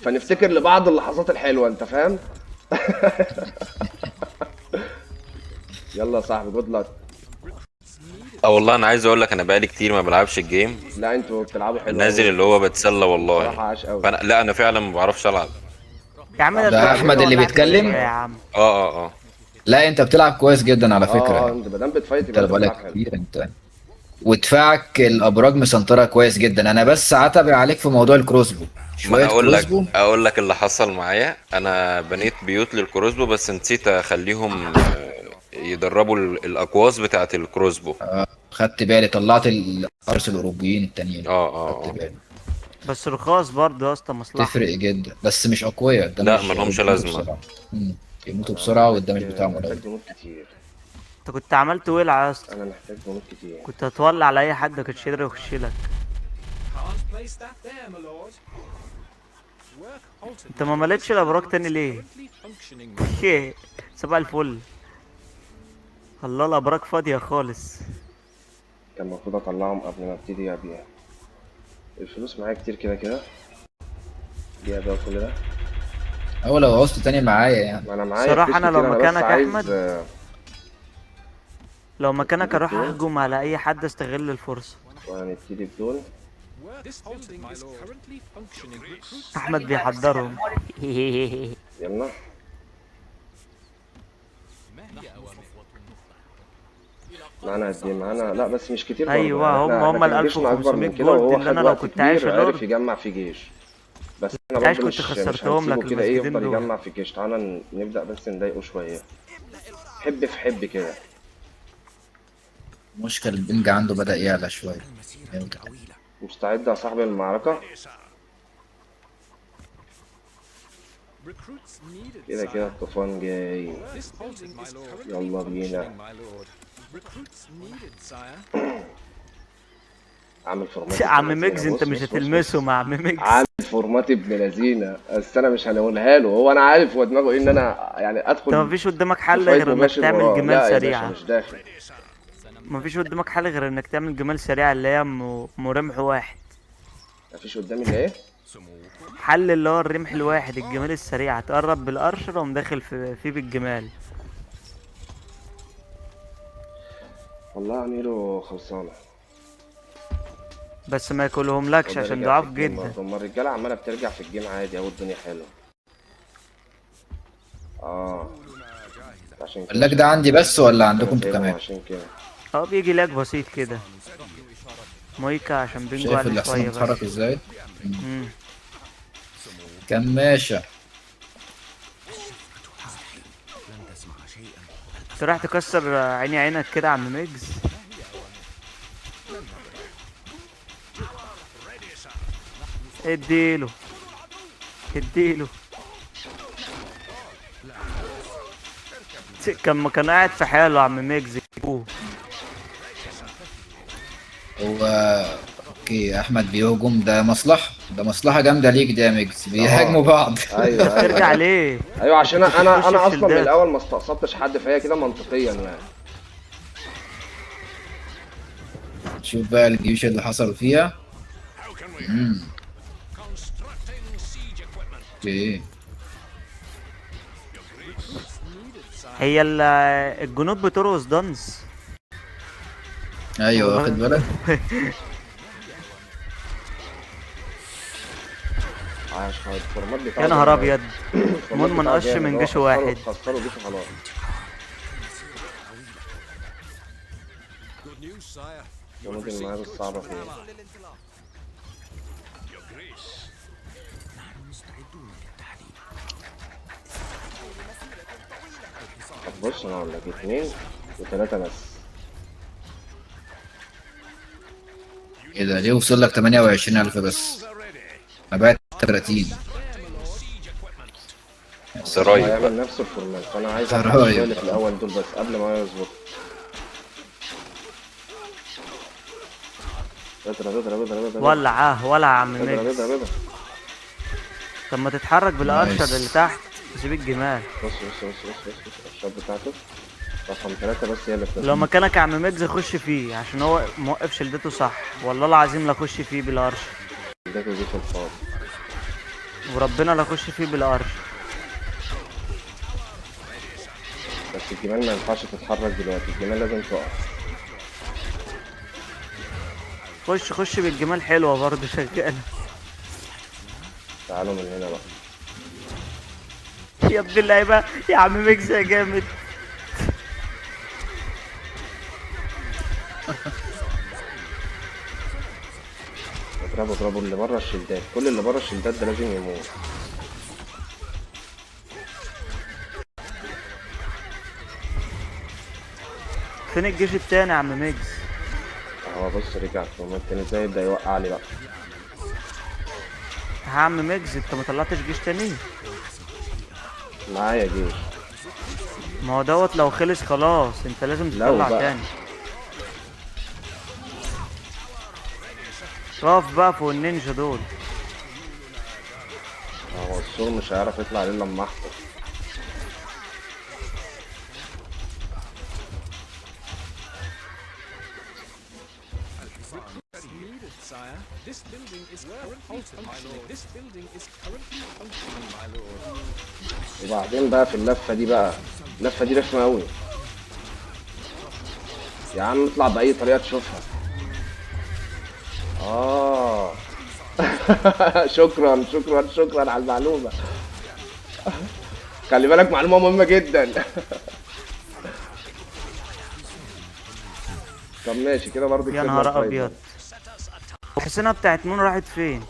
فنفتكر لبعض اللحظات الحلوه، انت فاهم؟ يلا يا صاحبي، جود لك. اه والله انا عايز اقول لك انا بقالي كتير ما بلعبش الجيم، لا انتوا بتلعبوا حلو نازل أوي. اللي هو بتسلى بصراحه والله. عاش قوي. فانا لا انا فعلا ما بعرفش العب. يا عم ده انت أحمد كده اللي ولا بيتكلم؟ يا عم. اه لا انت بتلعب كويس جدا على فكرة. انت ما دام بتفايت انت يبقى انت بقالك بتلعب حلو. كتير انت، ودفاعك الابراج مسنطرة كويس جدا. انا بس عتبي عليك في موضوع الكروسبو، ما انا شوية كروسبو. اقول لك اللي حصل معايا. انا بنيت بيوت للكروسبو بس نسيت اخليهم يدربوا الاقواس بتاعه الكروسبو. خدت بالي، طلعت الحراس الاوروبيين التانيين. خدت اه بالي. بس رخاص برضه يا اسطى، مصلحة. تفرق جدا بس مش اقوياء، لا الدمج ملهمش بيموتوا لازمه. بسرعة. بيموتوا انا بسرعة والدمج بتاعهم محتاج قليل. جنود كتير. انت كنت عملت ولع يا اسطى، انا محتاج جنود كتير. كنت هتولع على اي حد ما كانش يقدر يخش لك. Can't place that there, my lord. Work halted. انت ما مليتش الابراج تاني ليه؟ Currently functioning. ايه صباح الفل. الله الابراج فاضية خالص. كان المفروض اطلعهم قبل ما ابتدي ابيع. الفلوس معايا كتير كده كده، بيع بقى كل ده. او لو عوزت تاني معايا يعني. ما انا معايا صراحة فلوس أنا لو كتير، انا بس مكانك يا عايز أحمد، لو مكانك اروح بدون. اهجم على اي حد استغل الفرصة. وهنبتدي بدون. Work this building is currently functioning. Recruits احمد بيحضرهم. يلا. معانا قد ايه؟ معانا لا بس مش كتير برضه. ايوه، يعني هم احنا كان جيشنا اكبر 1500 من كده، وهو جولد اللي خد انا لو وقت كنت عايش كبير يا عرف لورد يجمع في جيش. بس احنا عايش برضه كنت مش خسرتهم لك هنسيبه كده ايه المسجدين يفضل دول. يجمع في الجيش. تعالى نبدأ بس نضايقه شوية، حب في حب كده. مشكلة البنج عنده بدأ يعلى شوية. مستعد يا صاحبي للمعركة؟ recruits needed. كده كده الطوفان جاي. This building is currently يلا بينا. functioning, my lord. Recruits needed, sire. عامل فورمات عم ابن ميجز لذينة. انت بص مش بص بص هتلمسه بص. مع عم ميجز. عامل فورمات ابن لذينة، بس انا مش هنقولها له. هو انا عارف هو دماغه ايه، ان انا يعني انت ادخل مفيش قدامك في حل فايت غير انك مباشر تعمل وراه. جمال لا يا باشا سريعة. مش داخل. مفيش قدامك حل غير انك تعمل جمال سريعة اللي هي رمح واحد. مفيش قدامي الا ايه؟ حل اللي هو الرمح الواحد، الجمال السريع، تقرب بالقرش تقوم داخل فيه بالجمال. والله عميله خلصانة. بس ما ياكلهم لكش وده عشان رجع ضعاف في الجيم جدا. برضه. اما الرجالة عمالة بترجع في الجيم عادي اهو، الدنيا حلوة. عشان كده اللاج ده عندي بس ولا عندكم انتوا سايبهم كمان؟ عشان كده. اه بيجي لاج بسيط كده. مويكا عشان بينجو شايف عليه الحصان شوية بس. بيتحرك ازاي؟ مم. كماشة. انت رايح تكسر عيني عينك كده يا عم ميجز. اديله اديله. كان قاعد في حاله يا عم ميجز. هو اوكي احمد بيهجم، ده مصلحة، ده مصلحة جامدة ليك ده يا ميكس، بيهاجموا بعض. ايوه ترجع ايوه ليه؟ ايوه، عشان كنت انا تخش انا في اصلا من شلدات. الاول ما استقصدتش حد، فهي كده منطقيا يعني. شوف بقى الجيوش اللي حصلوا فيها. اوكي. هي الجنود بترقص دانس. ايوه واخد بالك. عاش خالص. الفورمات بتاعه يا نهار ابيض. الفورمات مون بتاعه منقش جامد. من هو جيش واحد. خسروا جيشه خلاص. Good news, sire. الجنود اللي معايا الصعبة فين؟ طب بص انا هقول لك 2 و3 بس. ايه ده ليه وصل لك 28,000 بس؟ انا بعت 30. سرايب بقى. هيعمل نفس الفورمات، فانا عايز اعمل سرايب. الشغل في الاول دول بس قبل ما يظبط. اضرب. ولع ولع يا عم اضرب ميكس. اضرب. طب ما تتحرك بالارشر نايس. اللي تحت، سيب الجمال. بص الشوط بتاعته رقم 3 بس هي اللي بتطلع. لو مكانك يا عم ميكس خش فيه عشان هو موقف شلدته صح، والله العظيم لا اخش فيه بالارشر، ده دي في الفاضي. وربنا لا اخش فيه بالارشر. بس الجمال ما ينفعش تتحرك دلوقتي، الجمال لازم تقف. خش بالجمال حلوه برضه شغاله. تعالوا من هنا بقى. يا ابن اللعيبه يا عم ميكس يا جامد. اضربوا اللي بره الشلدات، كل اللي بره الشلدات ده لازم يموت. فين الجيش التاني يا عم ميكس؟ اهو بص رجع الفورمات تاني ازاي، يبدأ يوقع لي بقى. يا عم ميكس انت ما طلعتش جيش تاني؟ معايا جيش. ما هو دوت لو خلص خلاص انت لازم لو تطلع بقى. تاني. اقف بقى فوق النينجا دول. هو السور مش هيعرف يطلع الا لما احفر. Needed, sire. This building is currently functioning. This building is currently functioning, my lord. وبعدين بقى في اللفة دي بقى، اللفة دي رخمة أوي. يا عم اطلع بأي طريقة تشوفها. شكرا على المعلومة. خلي بالك معلومة مهمة جدا. طب ماشي كده برضه يا كسبنا نهار الفايت ابيض. ده. الحسنة بتاعت نون راحت فين؟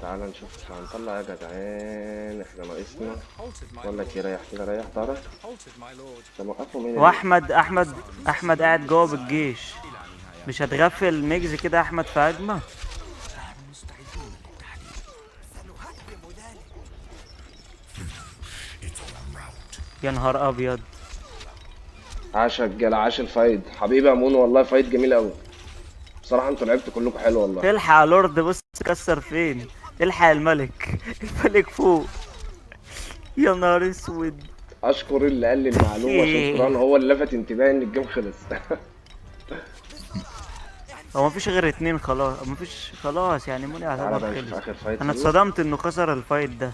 تعال نشوف هنطلع يا جدعان، احنا ناقصنا. Halted, my بقول لك lord. ايه، ريح كده ريح طارق. Halted, my lord. طب وقفوا مين؟ واحمد قاعد جوه بالجيش. مش هتغفل ميجز كده احمد في هجمة؟ يا نهار ابيض. عاش يا رجاله، عاش الفايت حبيبي يا مونو، والله فايت جميل قوي بصراحه. انتوا لعبتوا كلكم حلو والله. تلحق يا لورد، بص كسر فين. الحق الملك. الملك فوق. يا نهار اسود. اشكر اللي قال لي المعلومه، شكرا، هو اللي لفت انتباهي ان الجيم خلص. هو مفيش غير اتنين خلاص، مفيش خلاص يعني موني تعالى اعتبر بقى نشوف خلص. اخر فايت انا دي. اتصدمت انه خسر الفايت ده.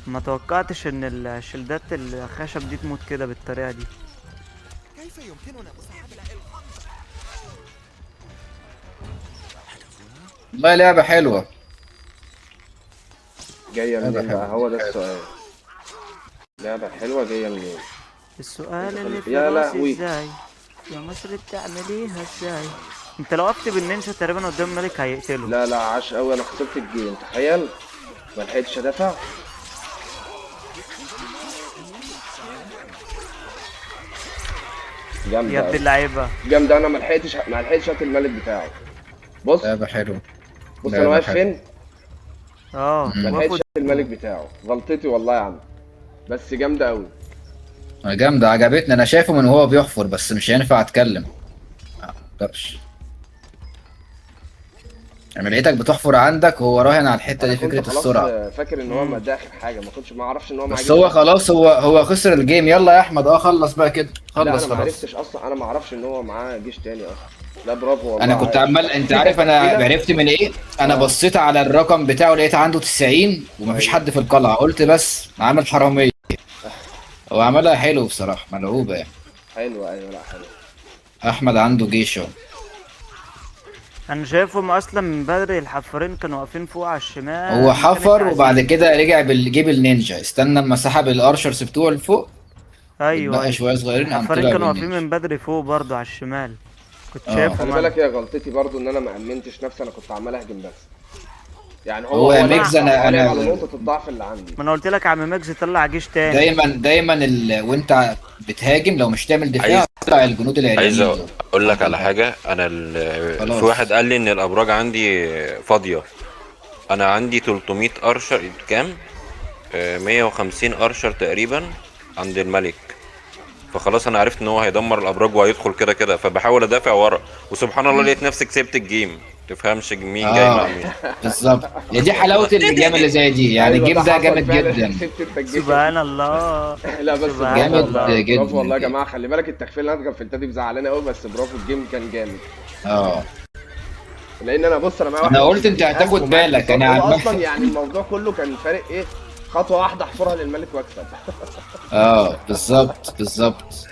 ما توقعتش ان الشلدات الخشب دي تموت كده بالطريقه دي. والله لعبة حلوة. جايه لعبة منين بقى؟ حلوة. هو ده السؤال. لعبه حلوه جايه منين؟ السؤال اللي في يا راسي لهوي. ازاي يا مصر بتعمليها ازاي؟ انت لو وقفت بالنينجا تقريبا قدام الملك هيقتله. لا عاش قوي، انا خسرت الجيم تخيل، ما لحقتش ادافع. جامده يا ابن أوي. اللعيبه. جامده، انا ما لحقتش اقتل الملك بتاعه. بص لعبة حلوة. بص لعبة انا واقف حلوة. فين، اه ما وقفوا. لحقتش اقتل الملك بتاعه، غلطتي والله يا عم، بس جامده قوي. جامدة عجبتني، أنا شايفه من وهو بيحفر بس مش هينفع أتكلم. مقدرش. يعني لقيتك بتحفر عندك وهو راهن على الحتة انا دي، كنت فكرة خلاص السرعة. فاكر ان هو ما ده اخر حاجه، ما اعرفش ان هو معاه بس جيش هو تاني. خلاص، هو خسر الجيم. يلا يا أحمد، خلص بقى كده، لا خلص انا ما خلاص. عرفتش اصلا، انا ما اعرفش ان هو معاه جيش تاني اصلا. لا برافو والله. انا كنت عايش. عمال، انت عارف انا إيه ده؟ عرفت من ايه؟ انا بصيت على الرقم بتاعه لقيت عنده 90 ومفيش أيوة. حد في القلعه، قلت بس عامل حراميه. هو عملها حلو بصراحه، ملعوبه يعني. حلو ايوه، لا حلو. احمد عنده جيش اهو. انا شايفهم اصلا من بدري الحفارين كانوا واقفين فوق على الشمال. هو ما كانش حفر عايزين. وبعد كده رجع جيب النينجا، استنى اما سحب الارشرز بتوعه لفوق. ايوه اتبقى شويه صغيرين، قام الحفارين طلع كانوا واقفين بالنينجا. من بدري فوق برضو على الشمال. كنت اه. شايفهم خلي انا. بالك هي غلطتي برضو ان انا ما امنتش نفسي، انا كنت عمال اهجم بس. يعني هو يا لعب ميكس، صح، هو لعب على انا نقطه الضعف اللي عندي. ما انا قلت لك يا عم ماجز طلع جيش تاني. دايما وانت بتهاجم لو مش تعمل دفاع عايز طلع الجنود عايز العليانيين دول. اقول لك على حاجه. انا خلاص. في واحد قال لي ان الابراج عندي فاضيه، انا عندي 300 ارشر كام 150 ارشر تقريبا عند الملك. فخلاص انا عرفت ان هو هيدمر الابراج وهيدخل كده كده، فبحاول ادافع ورا، وسبحان الله لقيت نفسي كسبت الجيم. تفهمش مين جاي مع مين. بالظبط، هي دي حلاوه اللجام اللي زي دي، يعني ايوه الجيم ده ده حصل جامد فعلا. جدا. كسبت انت الجيم. سبحان الله. لا بس سبحان برافو جامد والله، جدا برافو والله يا الجيم. جماعه. خلي بالك التكفيل اللي انا غفلتها دي مزعلانه قوي، بس برافو الجيم كان جامد. اه لان انا بص انا معايا انا قلت انت 61,000 هتاخد ومعاك بالك، حصان. انا هو عمال اصلا يعني الموضوع كله كان فارق ايه، خطوه واحده احفرها للملك واكسب. اه بالظبط بالظبط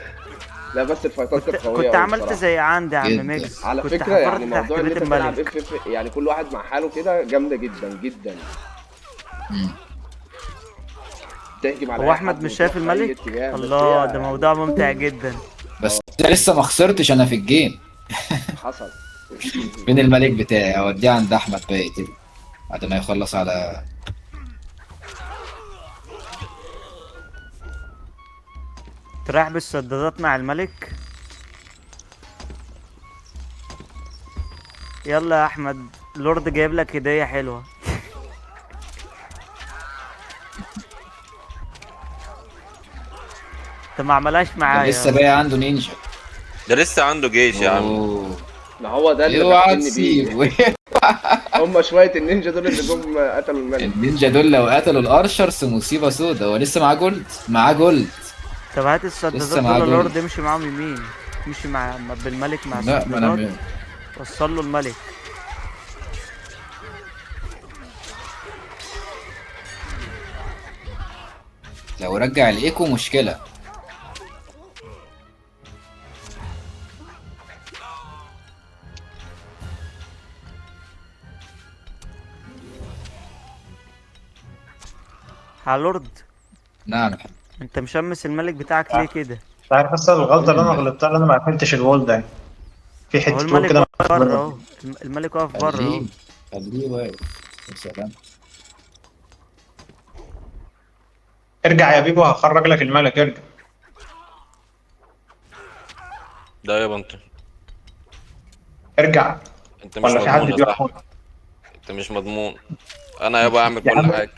لا بس الفايتات كانت قويه كنت قوي عملت بصراحه. زي عندي يا عم جدا. ميجز، على كنت فكره يعني حفرت تحت موضوع ان بيت انت تلعب الملك. يعني كل واحد مع حاله كده جامده جدا جدا. مم. تهجم على هو اي احمد حد مش شايف وتروح في اي الملك؟ اتجاه، بس هي الله، ده يعني موضوع ممتع جدا. بس لسه ما خسرتش انا في الجيم. حصل. فين الملك بتاعي؟ اوديه عند احمد بقى يقتله بعد ما يخلص على. تراح بالسدادات مع الملك. يلا يا احمد، لورد جايب لك هدية حلوة. انت ما عملهاش ده معايا لسه يا بقى اسطى. عنده نينجا. ده لسه عنده جيش يا عم. اوه ما هو ده اللي اوعى بختني بيه. تسيبه. هم شويه النينجا دول اللي جم قتلوا الملك. النينجا دول لو قتلوا الارشرز مصيبه سودا. هو لسه معاه جولد، معاه جولد. طب هات لسه السدادات معاه دول يا لورد، جولد. امشي معاهم يمين. امشي بالملك مع لا ما انا السدادات. وصل له الملك. لو رجع الايكو مشكله. يا لورد، نعم. انت مشمس الملك بتاعك ليه كده؟ مش عارف بس الغلطه اللي انا الملك. غلطتها اللي انا ما قفلتش الوول ده. في اهو حته وول الملك كده واقف بره اهو. الملك واقف بره اهو. خليه خليه واقف. يا سلام. ارجع يا بيبو هخرج لك الملك ارجع. ده يابا ارجع. انت مش ولا في حد مضمون يا بيحكم؟ صاحبي. انت مش مضمون. انا يابا اعمل يا كل عم حاجه.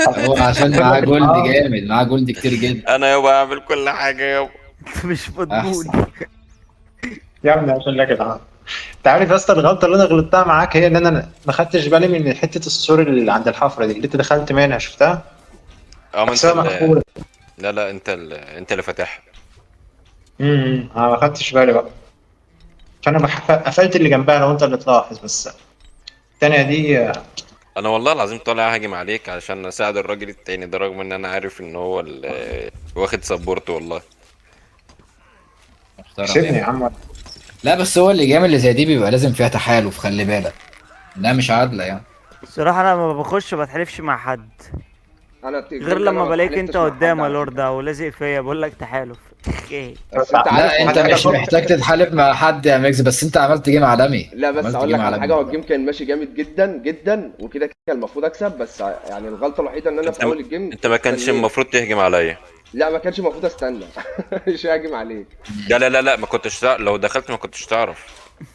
هو عشان بقول معاه لك جولد اه. جامد، معاه جولد كتير جدا. انا يابا اعمل كل حاجه يابا. انت مش مضمون. احسن. يا ابني عشان لك العام. انت عارف يا اسطى الغلطه اللي انا غلطتها معاك هي ان انا ما خدتش بالي من حته السور اللي عند الحفره دي اللي انت دخلت منها شفتها؟ اه ما انت بحسها مقفوله. لا لا انت اللي فاتحها. انا ما خدتش بالي بقى. فانا قفلت اللي جنبها لو انت اللي تلاحظ بس. التانية دي انا والله العظيم طالع هاجم عليك علشان اساعد الراجل التاني ده، رغم ان انا عارف ان هو واخد سبورت والله. محترم سيبني يا يا ابني. عم. لا بس هو اللجام اللي زي دي بيبقى لازم فيها تحالف، خلي بالك. لا مش عادله يعني. الصراحة انا ما بخش ما بتحلفش مع حد، انا غير لما بلاقيك انت قدام قدام يا لورد او لازق فيا بقول لك تحالف. ايه. بس انت عارف لا انت والله مش محتاج تتحالف مع حد يا ميكس، بس انت عملت جيم عالمي. لا بس عملت اقول جيم لك على عالمي حاجه، هو والله. الجيم كان ماشي جامد جدا جدا وكده كده المفروض اكسب، بس يعني الغلطه الوحيده ان انا في اول الجيم انت ما كانش استنيت. المفروض تهجم عليا. لا ما كانش المفروض استنى. مش هاجم عليك. لا لا لا لا ما كنتش لو دخلت ما كنتش تعرف.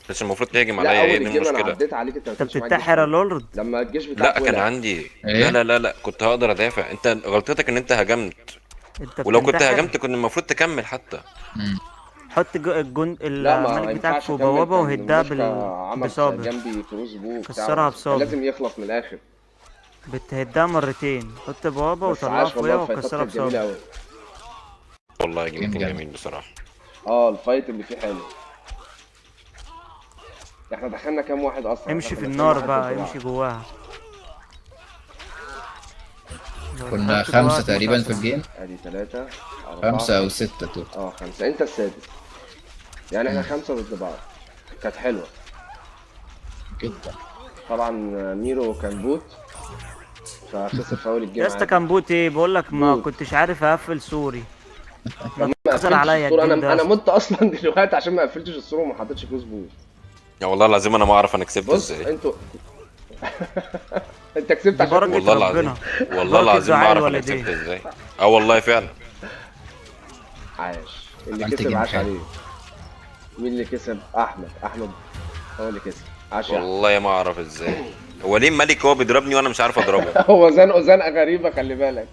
كانش المفروض تهجم لا عليا، اول ايه دي الجيم انا المشكله؟ عديت عليك، انت ما انت كانش معاك جيش بتتحر يا خالص. لورد. لما الجيش بتاعك لا كان ولع. عندي. ايه؟ لا كنت هقدر ادافع. انت غلطتك ان انت هاجمت. انت ولو كنت بتنتحر. هاجمت كنت المفروض تكمل حتى. مم. حط لا ما الملك بتاعك ينفعش في اكمل، بوابة كان وهدها المشكا عمل بصابر. جنبي كروز بو كسرها بتاع، كان بصابر. لازم يخلص من الاخر. بتهدها مرتين، حط بوابة بس وطلعها عاش والله، فوقيها الفايتات وكسرها كانت جميله بصابر. قوي. والله جيم جيم كان جامد. جميل بصراحه. الفايت اللي فيه حلو. احنا دخلنا كام واحد اصلا؟ امشي احنا في كنا النار اتنين واحد بقى، ضد بعض. امشي جواها. لو كنا دخلت جواها 5 هتموت تقريبا في أسرع. الجيم. ادي 3 5 4 او 6 دول. 5 انت السادس. يعني احنا 5 ضد بعض. كانت حلوه. جدا. طبعا ميرو كان بوت فخسر في اول الجيم. يا اسطى عادي. كان بوت ايه؟ بقول لك ما بوت. كنتش عارف اقفل سوري. ما نزل قفلتش عليا الصورة. الجيم ده يا انا اسطى. مت اصلا دلوقتي عشان ما قفلتش الصوره وما حطيتش كروس بوت. يا والله العظيم انا ما اعرف انا كسبت بص ازاي. انتوا انت كسبت دي عشان بركة والله العظيم. ربنا. والله بركة العظيم ما دعاء اعرف انا كسبت الوالدين. ازاي. اه والله فعلا. عاش. اللي عملت كسب جيم عاش حلو. عليه. مين اللي كسب؟ احمد هو اللي كسب. عاش يا أحمد. والله ما اعرف ازاي. هو ليه الملك هو بيضربني وانا مش عارف اضربه؟ هو زنقه زنقه غريبه، خلي بالك.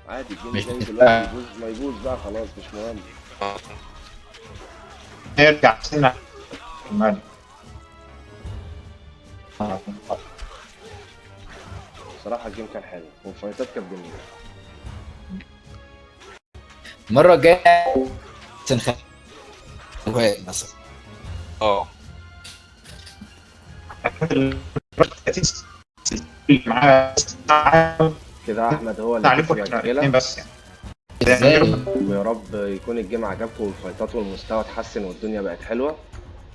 عادي، الجيم مش جاي دلوقتي، بتدفع. يبوظ ما يبوظ بقى خلاص، مش مهم. آه. نرجع سنة المال. بصراحه الجيم كان حلو والفايتات كانت جميله. المره الجايه نخلي مثلا. اه معاه كده احمد هو اللي عليكم كسب احنا الاسئله. الاثنين بس يعني. ازاي؟ ويا رب يكون الجيم عجبكم والفايتات والمستوى اتحسن والدنيا بقت حلوه.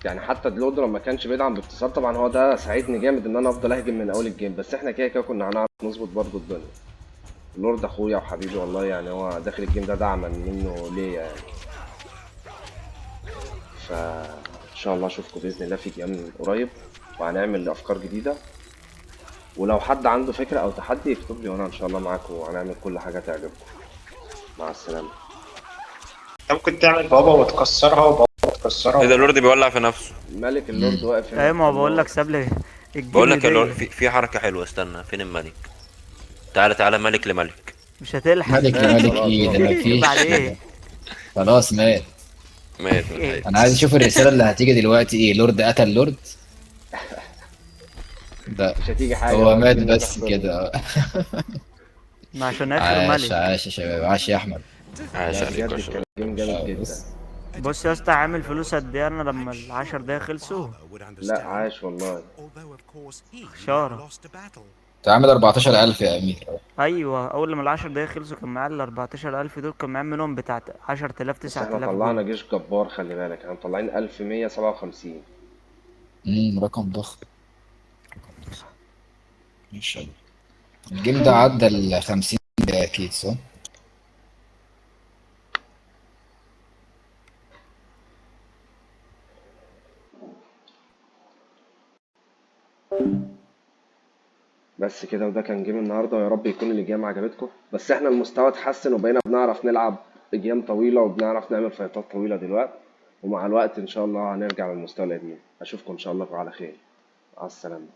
يعني حتى دلودر ما كانش بيدعم باختصار طبعا، هو ده ساعدني جامد ان انا افضل اهجم من اول الجيم، بس احنا كده كده كنا هنعرف نظبط برضه الدنيا. اللورد اخويا وحبيبي والله، يعني هو داخل الجيم ده دعما منه ليا يعني. فان شاء الله اشوفكم باذن الله في جيم قريب، وهنعمل افكار جديده. ولو حد عنده فكره او تحدي يكتب لي وانا ان شاء الله معاكم، وهنعمل كل حاجه تعجبكم. مع السلامه. انت ممكن تعمل بابا وتكسرها وبابا وتكسرها ايه ده اللورد بيولع في نفسه؟ ملك اللورد واقف هنا ايوه، ما في هو بقول النار. لك ساب لي بقول الجيم لك يا لورد، دي. في حركه حلوه، استنى، فين الملك؟ تعالى تعالى ملك لملك. مش هتلحق. ملك مات لملك خلاص، ايه هو ده؟ مات خلاص. بعد مفيش ايه؟ كده. خلاص مات. مات من الحقيقة. انا عايز اشوف الرساله اللي هتيجي دلوقتي ايه، لورد قتل لورد ده. مش هتيجي حاجه، هو هو مات الجيم ده بس تخسره. كده. ما عشان اخر عاش ملك. عاش يا شباب، عاش يا احمد. عاش لا عليكم يا بجد كان شباب. جيم جامد جدا. بص، بص يا اسطى، عامل فلوس قد ايه انا لما العشر دقايق خلصوا؟ لا عاش والله. خسارة. تعمل 14000 يا امير. ايوه، اول لما العشر دقايق خلصوا كان معايا ال 14000 دول، كان معايا منهم بتاع 10000 بس احنا 9000 طلعنا جول. جيش جبار، خلي بالك احنا مطلعين 1157. رقم ضخم. ان شاء الله. الجيم ده عدى ال 50 دقيقة اكيد صح؟ بس كده، وده كان جيم النهارده، ويا رب يكون الجيم عجبتكم. بس احنا المستوى اتحسن وبقينا بنعرف نلعب اجيام طويله وبنعرف نعمل فايتات طويله دلوقتي. ومع الوقت ان شاء الله هنرجع للمستوى القديم. اشوفكم ان شاء الله على خير. مع السلامه.